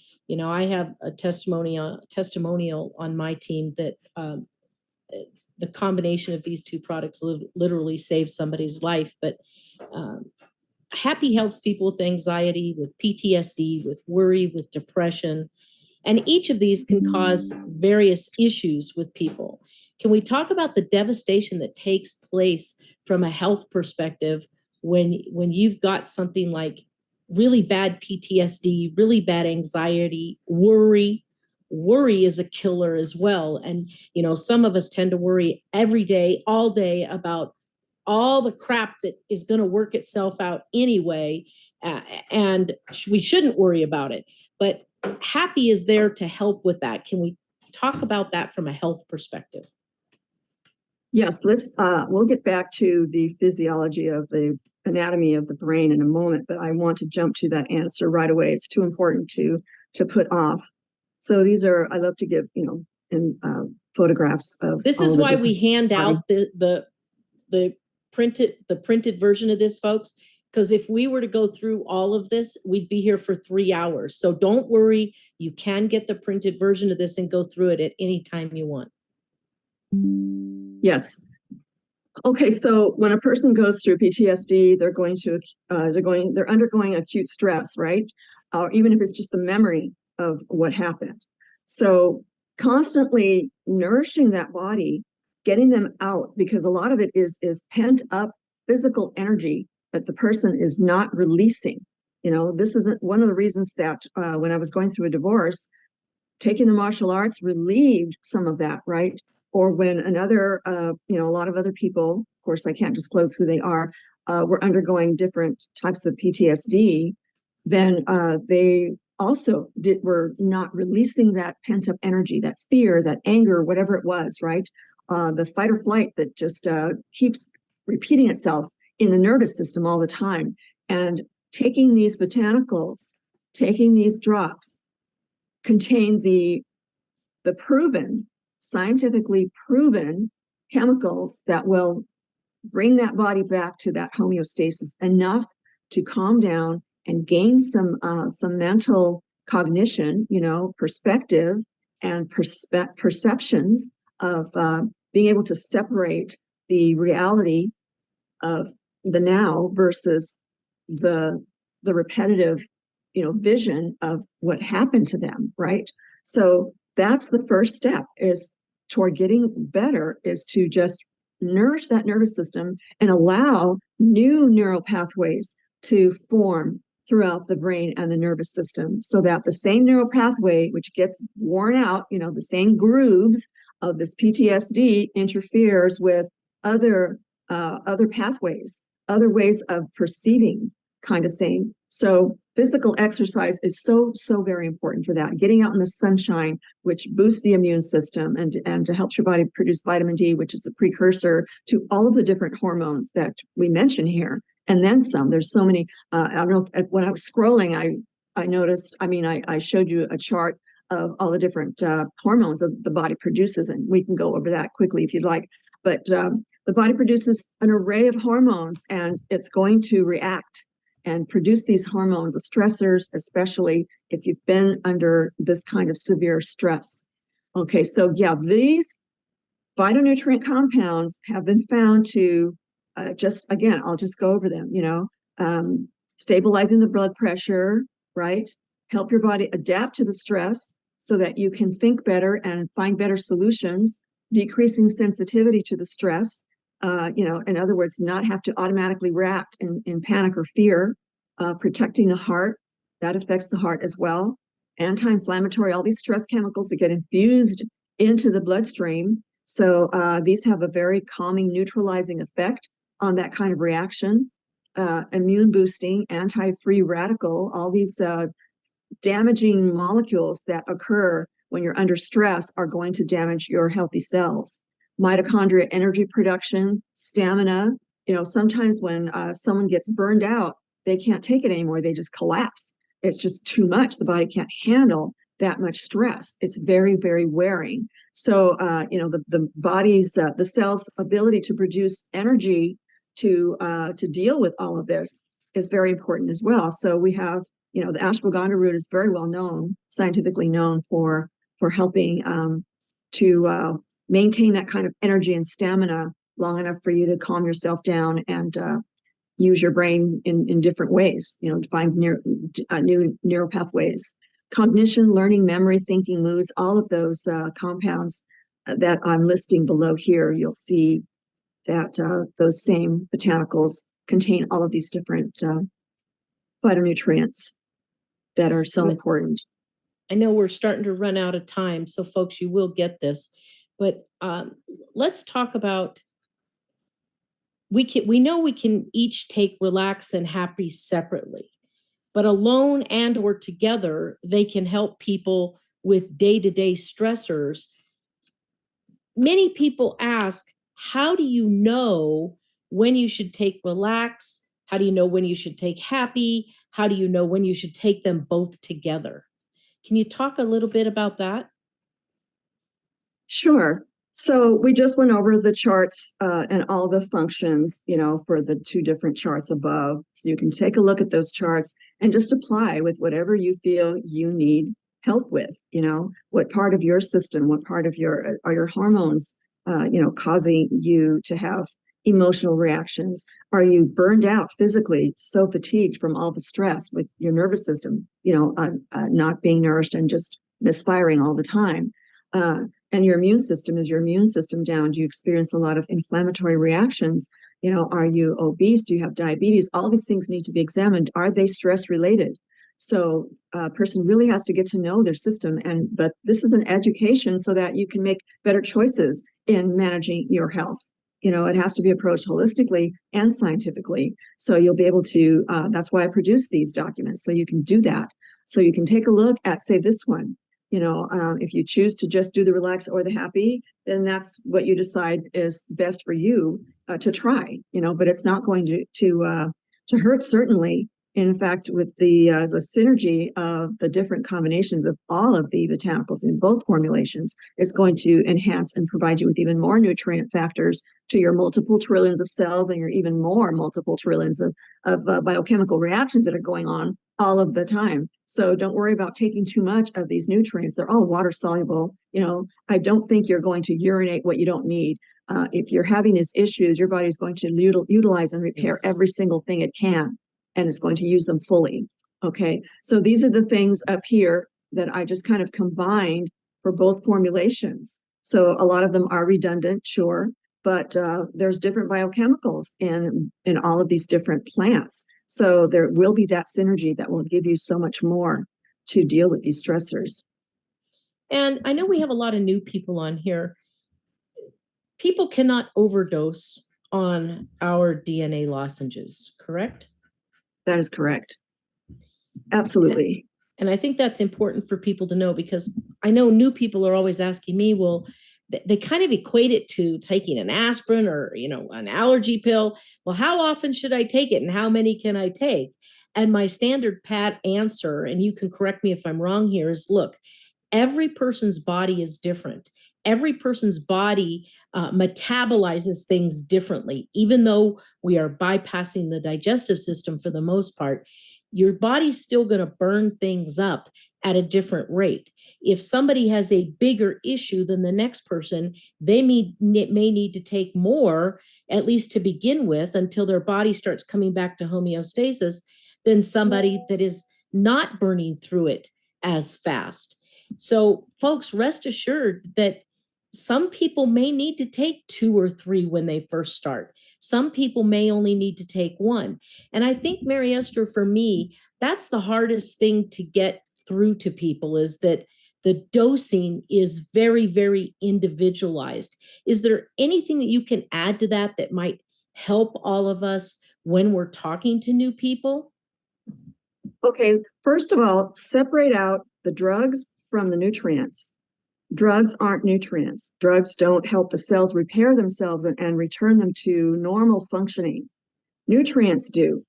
I have a testimonial on my team that the combination of these two products literally saves somebody's life. But Happy helps people with anxiety, with PTSD, with worry, with depression. And each of these can cause various issues with people. Can we talk about the devastation that takes place from a health perspective when you've got something like really bad PTSD, really bad anxiety, worry? Worry is a killer as well. And, some of us tend to worry every day, all day about all the crap that is going to work itself out anyway. And we shouldn't worry about it. But Happy is there to help with that. Can we talk about that from a health perspective? Yes, we'll get back to the physiology of the anatomy of the brain in a moment, but I want to jump to that answer right away. It's too important to put off. So these are, I love to give, in photographs of. This is why we hand out the printed version of this, folks, because if we were to go through all of this, we'd be here for 3 hours. So don't worry, you can get the printed version of this and go through it at any time you want. Yes. Okay, so when a person goes through PTSD, they're undergoing acute stress, right? Or even if it's just the memory of what happened. So constantly nourishing that body, getting them out, because a lot of it is pent up physical energy that the person is not releasing. This isn't one of the reasons that when I was going through a divorce, taking the martial arts relieved some of that, right? Or when another, a lot of other people, of course, I can't disclose who they are, were undergoing different types of PTSD, then they also were not releasing that pent up energy, that fear, that anger, whatever it was, right? The fight or flight that just keeps repeating itself in the nervous system all the time. And taking these botanicals, taking these drops, contain the proven, scientifically proven chemicals that will bring that body back to that homeostasis enough to calm down and gain some mental cognition, perspective and perceptions of being able to separate the reality of the now versus the repetitive, vision of what happened to them, right? So that's the first step, is toward getting better, is to just nourish that nervous system and allow new neural pathways to form throughout the brain and the nervous system, so that the same neural pathway which gets worn out, the same grooves of this PTSD interferes with other pathways, other ways of perceiving, kind of thing. So physical exercise is so very important for that. Getting out in the sunshine, which boosts the immune system and to help your body produce vitamin D, which is a precursor to all of the different hormones that we mention here, and then some. There's so many. I don't know, when I was scrolling, I noticed. I showed you a chart of all the different hormones that the body produces, and we can go over that quickly if you'd like. But the body produces an array of hormones, and it's going to react and produce these hormones, the stressors, especially if you've been under this kind of severe stress. Okay, so yeah, these phytonutrient compounds have been found to I'll just go over them, stabilizing the blood pressure, right? Help your body adapt to the stress so that you can think better and find better solutions, decreasing sensitivity to the stress. In other words, not have to automatically react in panic or fear, protecting the heart. That affects the heart as well. Anti-inflammatory, all these stress chemicals that get infused into the bloodstream. So these have a very calming, neutralizing effect on that kind of reaction. Immune boosting, anti-free radical, all these damaging molecules that occur when you're under stress are going to damage your healthy cells. Mitochondria energy production, stamina. Sometimes when someone gets burned out, they can't take it anymore. They just collapse. It's just too much. The body can't handle that much stress. It's very, very wearing. So, the body's, the cell's ability to produce energy to deal with all of this is very important as well. So we have, the ashwagandha root is very well known, scientifically known for helping to maintain that kind of energy and stamina long enough for you to calm yourself down and use your brain in different ways, to find new neural pathways. Cognition, learning, memory, thinking, moods, all of those compounds that I'm listing below here, you'll see that those same botanicals contain all of these different phytonutrients that are so important. I know we're starting to run out of time, so folks, you will get this. But let's talk about, we know we can each take relax and happy separately, but alone and or together, they can help people with day-to-day stressors. Many people ask, how do you know when you should take relax? How do you know when you should take happy? How do you know when you should take them both together? Can you talk a little bit about that? Sure. So we just went over the charts and all the functions, for the two different charts above. So you can take a look at those charts and just apply with whatever you feel you need help with. What part of your system, what part of are your hormones, causing you to have emotional reactions? Are you burned out physically, so fatigued from all the stress with your nervous system, not being nourished and just misfiring all the time? And your immune system, is your immune system down? Do you experience a lot of inflammatory reactions? Are you obese? Do you have diabetes? All these things need to be examined. Are they stress related? So a person really has to get to know their system. But this is an education so that you can make better choices in managing your health. It has to be approached holistically and scientifically. So you'll be able to, that's why I produce these documents. So you can do that. So you can take a look at, say, this one. If you choose to just do the relax or the happy, then that's what you decide is best for you to try. But it's not going to hurt, certainly. In fact, with the synergy of the different combinations of all of the botanicals in both formulations, it's going to enhance and provide you with even more nutrient factors to your multiple trillions of cells and your even more multiple trillions of biochemical reactions that are going on all of the time. So don't worry about taking too much of these nutrients. They're all water soluble. I don't think you're going to urinate what you don't need. If you're having these issues, your body's going to utilize and repair every single thing it can, and it's going to use them fully. Okay. So these are the things up here that I just kind of combined for both formulations. So a lot of them are redundant, sure, but there's different biochemicals in all of these different plants. So there will be that synergy that will give you so much more to deal with these stressors. And I know we have a lot of new people on here. People cannot overdose on our DNA lozenges, correct? That is correct. Absolutely. And I think that's important for people to know, because I know new people are always asking me, well, they kind of equate it to taking an aspirin or, an allergy pill. Well, how often should I take it and how many can I take? And my standard pat answer, and you can correct me if I'm wrong here, is look, every person's body is different. Every person's body metabolizes things differently. Even though we are bypassing the digestive system for the most part, your body's still going to burn things up at a different rate. If somebody has a bigger issue than the next person, they may need to take more, at least to begin with, until their body starts coming back to homeostasis, than somebody that is not burning through it as fast. So folks, rest assured that some people may need to take 2 or 3 when they first start. Some people may only need to take 1. And I think, Mary Esther, for me, that's the hardest thing to get through to people, is that the dosing is very, very individualized. Is there anything that you can add to that that might help all of us when we're talking to new people? Okay, first of all, separate out the drugs from the nutrients. Drugs aren't nutrients. Drugs don't help the cells repair themselves and return them to normal functioning. Nutrients do.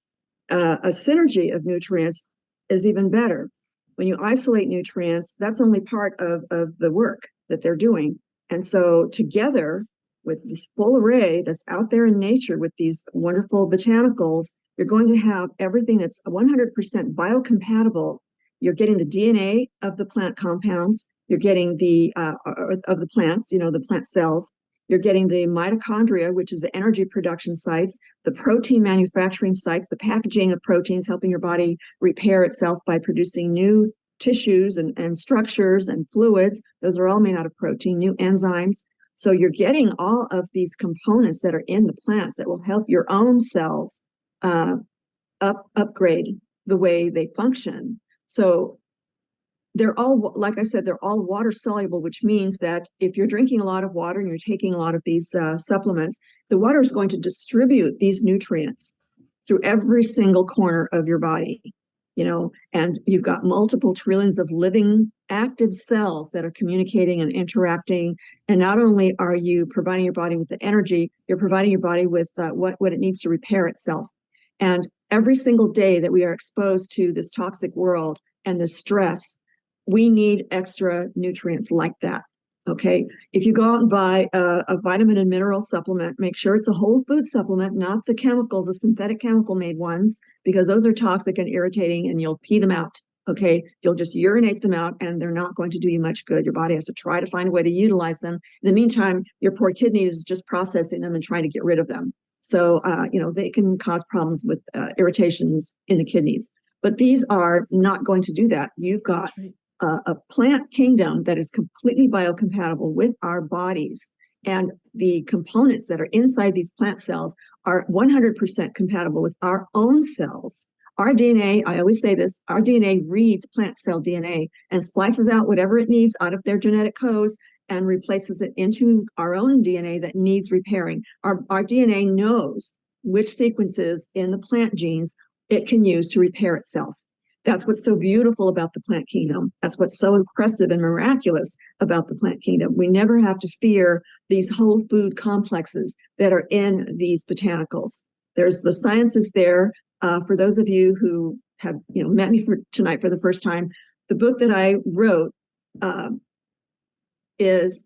A synergy of nutrients is even better. When you isolate nutrients, that's only part of the work that they're doing. And so together with this full array that's out there in nature with these wonderful botanicals, you're going to have everything that's 100% biocompatible. You're getting the DNA of the plant compounds. You're getting the of the plants, the plant cells. You're getting the mitochondria, which is the energy production sites, the protein manufacturing sites, the packaging of proteins, helping your body repair itself by producing new tissues and structures and fluids. Those are all made out of protein, new enzymes. So you're getting all of these components that are in the plants that will help your own cells upgrade the way they function. So they're all, like I said, they're all water soluble, which means that if you're drinking a lot of water and you're taking a lot of these supplements, the water is going to distribute these nutrients through every single corner of your body, and you've got multiple trillions of living active cells that are communicating and interacting. And not only are you providing your body with the energy, you're providing your body with what it needs to repair itself. And every single day that we are exposed to this toxic world and this stress, we need extra nutrients like that. Okay. If you go out and buy a vitamin and mineral supplement, make sure it's a whole food supplement, not the chemicals, the synthetic chemical made ones, because those are toxic and irritating and you'll pee them out. Okay. You'll just urinate them out and they're not going to do you much good. Your body has to try to find a way to utilize them. In the meantime, your poor kidney is just processing them and trying to get rid of them. So, they can cause problems with irritations in the kidneys. But these are not going to do that. You've got a plant kingdom that is completely biocompatible with our bodies. And the components that are inside these plant cells are 100% compatible with our own cells. Our DNA, I always say this, our DNA reads plant cell DNA and splices out whatever it needs out of their genetic codes and replaces it into our own DNA that needs repairing. Our DNA knows which sequences in the plant genes it can use to repair itself. That's what's so beautiful about the plant kingdom. That's what's so impressive and miraculous about the plant kingdom. We never have to fear these whole food complexes that are in these botanicals. There's the sciences there. For those of you who have met me tonight for the first time, the book that I wrote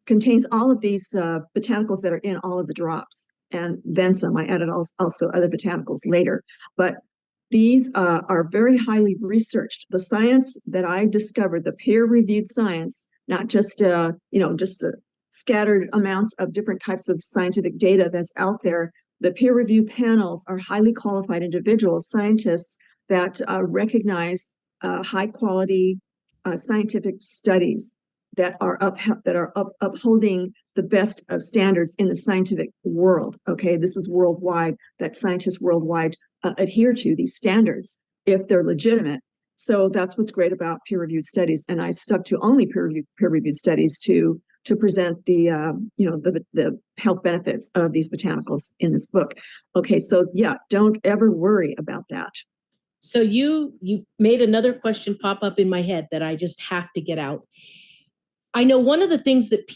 contains all of these botanicals that are in all of the drops, and then some. I added also other botanicals later, but these are very highly researched. The science that I discovered, the peer-reviewed science, not just scattered amounts of different types of scientific data that's out there. The peer-review panels are highly qualified individuals, scientists that recognize high-quality scientific studies that are upholding the best of standards in the scientific world. Okay, this is worldwide, that scientists worldwide adhere to these standards if they're legitimate. So that's what's great about peer-reviewed studies. And I stuck to only peer-reviewed studies to present the health benefits of these botanicals in this book. Okay, so yeah, don't ever worry about that. So you made another question pop up in my head that I just have to get out. I know one of the things that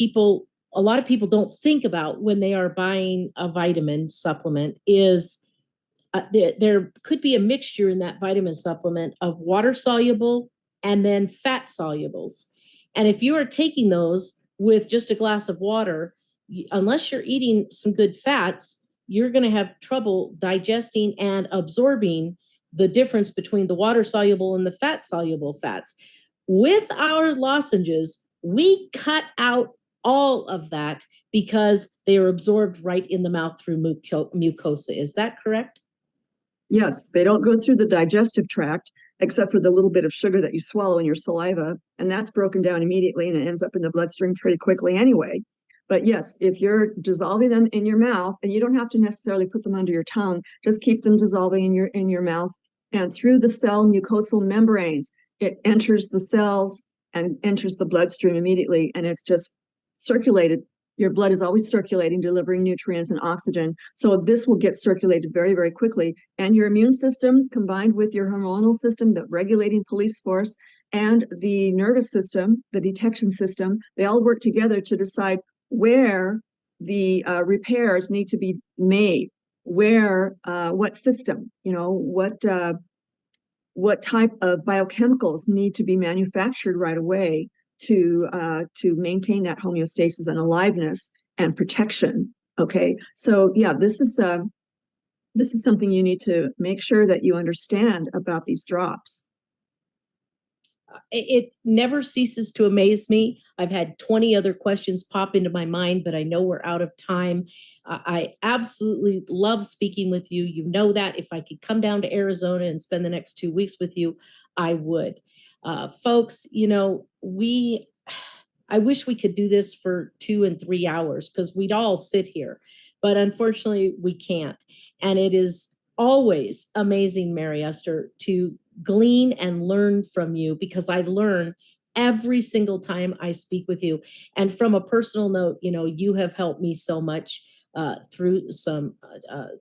a lot of people don't think about when they are buying a vitamin supplement is there could be a mixture in that vitamin supplement of water soluble and then fat solubles. And if you are taking those with just a glass of water, unless you're eating some good fats, you're going to have trouble digesting and absorbing the difference between the water soluble and the fat soluble fats. With our lozenges, we cut out all of that because they are absorbed right in the mouth through mucosa. Is that correct? Yes, they don't go through the digestive tract except for the little bit of sugar that you swallow in your saliva, and that's broken down immediately and it ends up in the bloodstream pretty quickly anyway. But yes, if you're dissolving them in your mouth, and you don't have to necessarily put them under your tongue, just keep them dissolving in your mouth, and through the cell mucosal membranes, it enters the cells and enters the bloodstream immediately, and it's just circulated. Your blood is always circulating, delivering nutrients and oxygen. So this will get circulated very, very quickly. And your immune system, combined with your hormonal system, the regulating police force, and the nervous system, the detection system, they all work together to decide where the repairs need to be made, what system, what type of biochemicals need to be manufactured right away to maintain that homeostasis and aliveness and protection. Okay, so yeah, this is something you need to make sure that you understand about these drops. it never ceases to amaze me. I've had 20 other questions pop into my mind, but I know we're out of time. I absolutely love speaking with you. You know that. If I could come down to Arizona and spend the next 2 weeks with you, I would. Folks, I wish we could do this for 2 and 3 hours because we'd all sit here, but unfortunately we can't. And it is always amazing, Mary Esther, to glean and learn from you because I learn every single time I speak with you. And from a personal note, you have helped me so much through some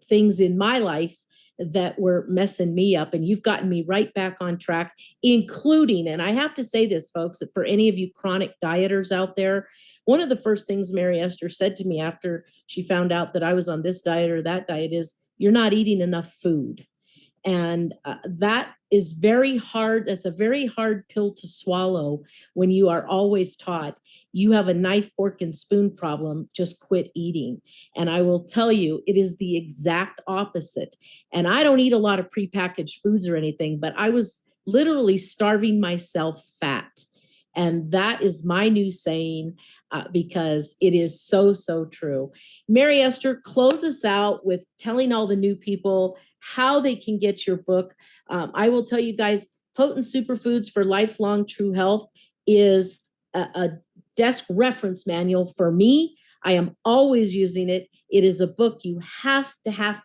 things in my life that were messing me up, and you've gotten me right back on track, including, and I have to say this, folks, for any of you chronic dieters out there, one of the first things Mary Esther said to me after she found out that I was on this diet or that diet is, you're not eating enough food. And that is very hard. That's a very hard pill to swallow when you are always taught you have a knife, fork, and spoon problem, just quit eating. And I will tell you, it is the exact opposite. And I don't eat a lot of prepackaged foods or anything, but I was literally starving myself fat. And that is my new saying because it is so, so true. Mary Esther, close us out with telling all the new people how they can get your book. I will tell you guys, Potent Superfoods for Lifelong True Health is a desk reference manual for me. I am always using it. It is a book you have to have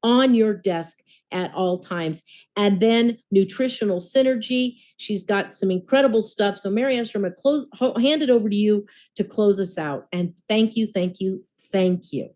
on your desk at all times. And then Nutritional Synergy. She's got some incredible stuff. So Mary Esther, I'm going to hand it over to you to close us out. And thank you, thank you, thank you.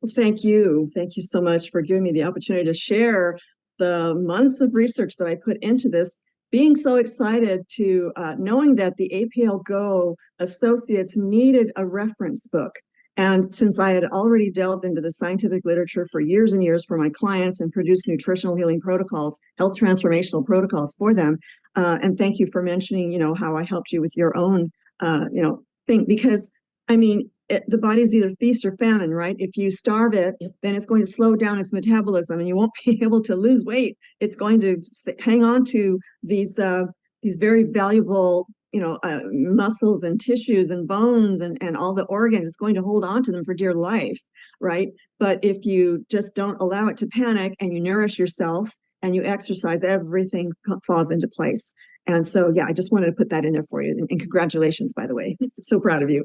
Well, thank you. Thank you so much for giving me the opportunity to share the months of research that I put into this. Being so excited to knowing that the APLGO associates needed a reference book. And since I had already delved into the scientific literature for years and years for my clients and produced nutritional healing protocols, health transformational protocols for them, and thank you for mentioning, how I helped you with your own, thing, because I mean, the body's either feast or famine, right? If you starve it, then it's going to slow down its metabolism and you won't be able to lose weight. It's going to hang on to these very valuable, muscles and tissues and bones and all the organs. It's going to hold on to them for dear life, right? But if you just don't allow it to panic and you nourish yourself and you exercise, everything falls into place. And so, yeah, I just wanted to put that in there for you. And congratulations, by the way. So proud of you.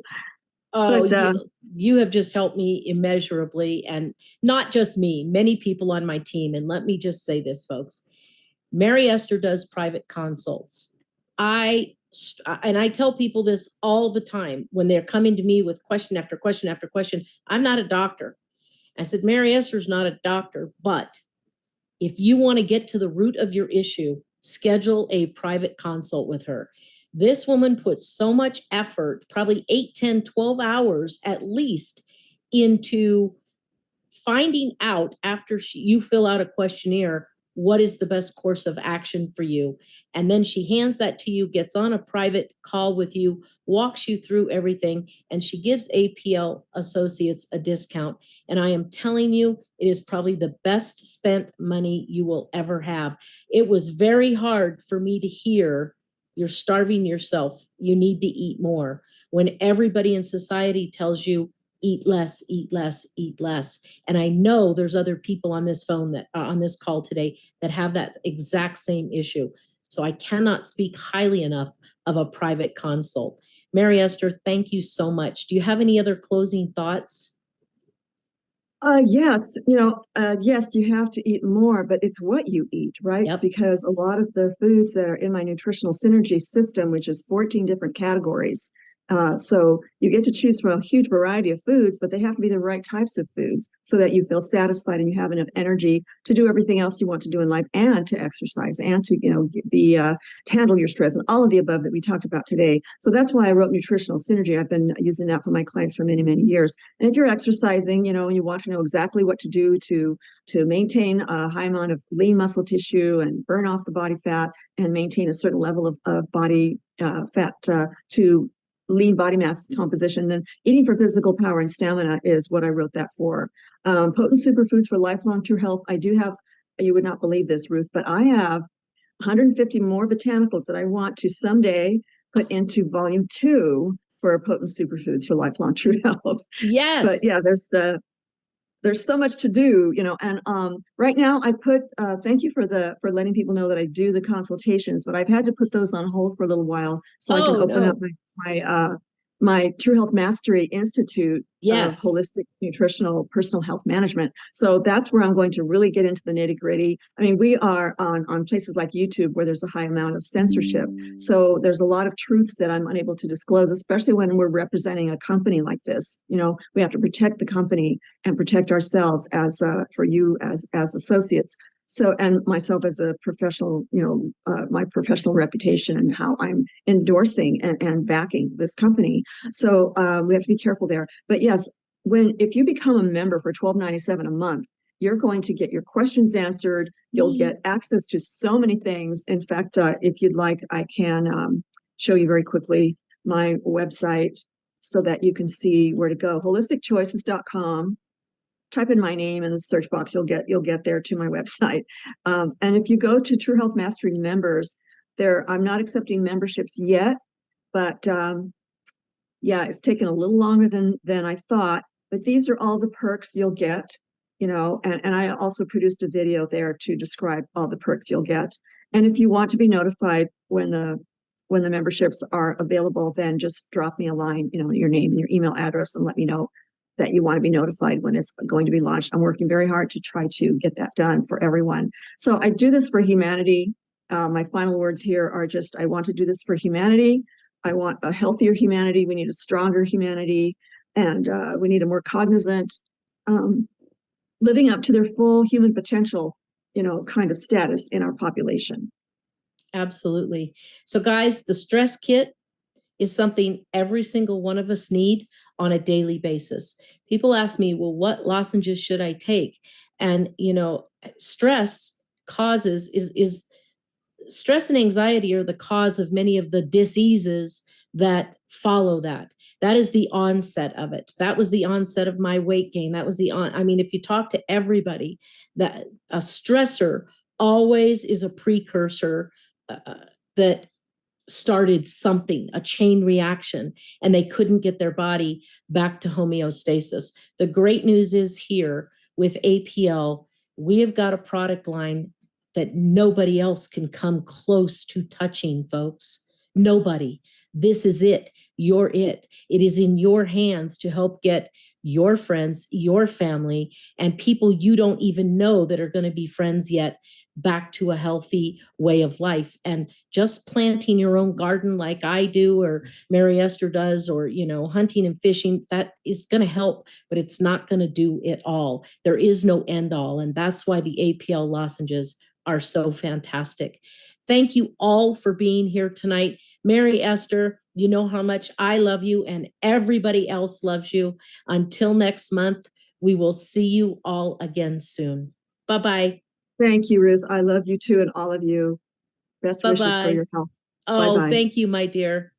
Oh, you have just helped me immeasurably, and not just me, many people on my team. And let me just say this, folks. Mary Esther does private consults. I tell people this all the time when they're coming to me with question after question after question. I'm not a doctor. I said, Mary Esther's not a doctor, but if you want to get to the root of your issue, schedule a private consult with her. This woman puts so much effort, probably 8, 10, 12 hours at least, into finding out after you fill out a questionnaire, what is the best course of action for you? And then she hands that to you, gets on a private call with you, walks you through everything, and she gives APL Associates a discount. And I am telling you, it is probably the best spent money you will ever have. It was very hard for me to hear, you're starving yourself, you need to eat more, when everybody in society tells you, eat less, eat less, eat less. And I know there's other people on this phone that on this call today that have that exact same issue. So I cannot speak highly enough of a private consult. Mary Esther, thank you so much. Do you have any other closing thoughts? Yes, yes, you have to eat more, but it's what you eat, right? Yep. Because a lot of the foods that are in my nutritional synergy system, which is 14 different categories, so you get to choose from a huge variety of foods, but they have to be the right types of foods so that you feel satisfied and you have enough energy to do everything else you want to do in life and to exercise and to, to handle your stress and all of the above that we talked about today. So that's why I wrote Nutritional Synergy. I've been using that for my clients for many, many years. And if you're exercising, and you want to know exactly what to do to maintain a high amount of lean muscle tissue and burn off the body fat and maintain a certain level of body fat to lean body mass composition, then eating for physical power and stamina is what I wrote that for. Potent Superfoods for Lifelong True Health. I do have, you would not believe this, Ruth, but I have 150 more botanicals that I want to someday put into volume 2 for potent superfoods for lifelong true health. But yeah, Yes. there's so much to do, and right now I put thank you for letting people know that I do the consultations, but I've had to put those on hold for a little while so I can Oh, open up no. my True Health Mastery Institute of Yes. Holistic Nutritional Personal Health Management. So that's where I'm going to really get into the nitty gritty. I mean, we are on places like YouTube where there's a high amount of censorship. So there's a lot of truths that I'm unable to disclose, especially when we're representing a company like this. We have to protect the company and protect ourselves for you as associates. So, and myself as a professional, my professional reputation and how I'm endorsing and backing this company. So we have to be careful there. But yes, if you become a member for $12.97 a month, you're going to get your questions answered. You'll get access to so many things. In fact, if you'd like, I can show you very quickly my website so that you can see where to go. Holisticchoices.com. Type in my name in the search box. You'll get there to my website. And if you go to True Health Mastery members, I'm not accepting memberships yet, but yeah, it's taken a little longer than I thought. But these are all the perks you'll get, and I also produced a video there to describe all the perks you'll get. And if you want to be notified when the memberships are available, then just drop me a line, your name and your email address, and let me know that you want to be notified when it's going to be launched. I'm working very hard to try to get that done for everyone. So I do this for humanity. My final words here are just, I want to do this for humanity. I want a healthier humanity. We need a stronger humanity, and we need a more cognizant, living up to their full human potential, kind of status in our population. Absolutely. So guys, the stress kit is something every single one of us need on a daily basis. People ask me, well, what lozenges should I take? And, stress is stress and anxiety are the cause of many of the diseases that follow that. That is the onset of it. That was the onset of my weight gain. That was if you talk to everybody, that a stressor always is a precursor that started something, a chain reaction, and they couldn't get their body back to homeostasis. The great news is here with APL, we have got a product line that nobody else can come close to touching, folks. Nobody. This is it. You're it. It is in your hands to help get your friends, your family, and people you don't even know that are going to be friends yet back to a healthy way of life. And just planting your own garden like I do, or Mary Esther does, or, hunting and fishing, that is going to help, but it's not going to do it all. There is no end all. And that's why the APL lozenges are so fantastic. Thank you all for being here tonight. Mary Esther, you know how much I love you and everybody else loves you. Until next month, we will see you all again soon. Bye-bye. Thank you, Ruth. I love you too, and all of you. Best wishes for Bye-bye. your health. Oh, Bye-bye. thank you, my dear.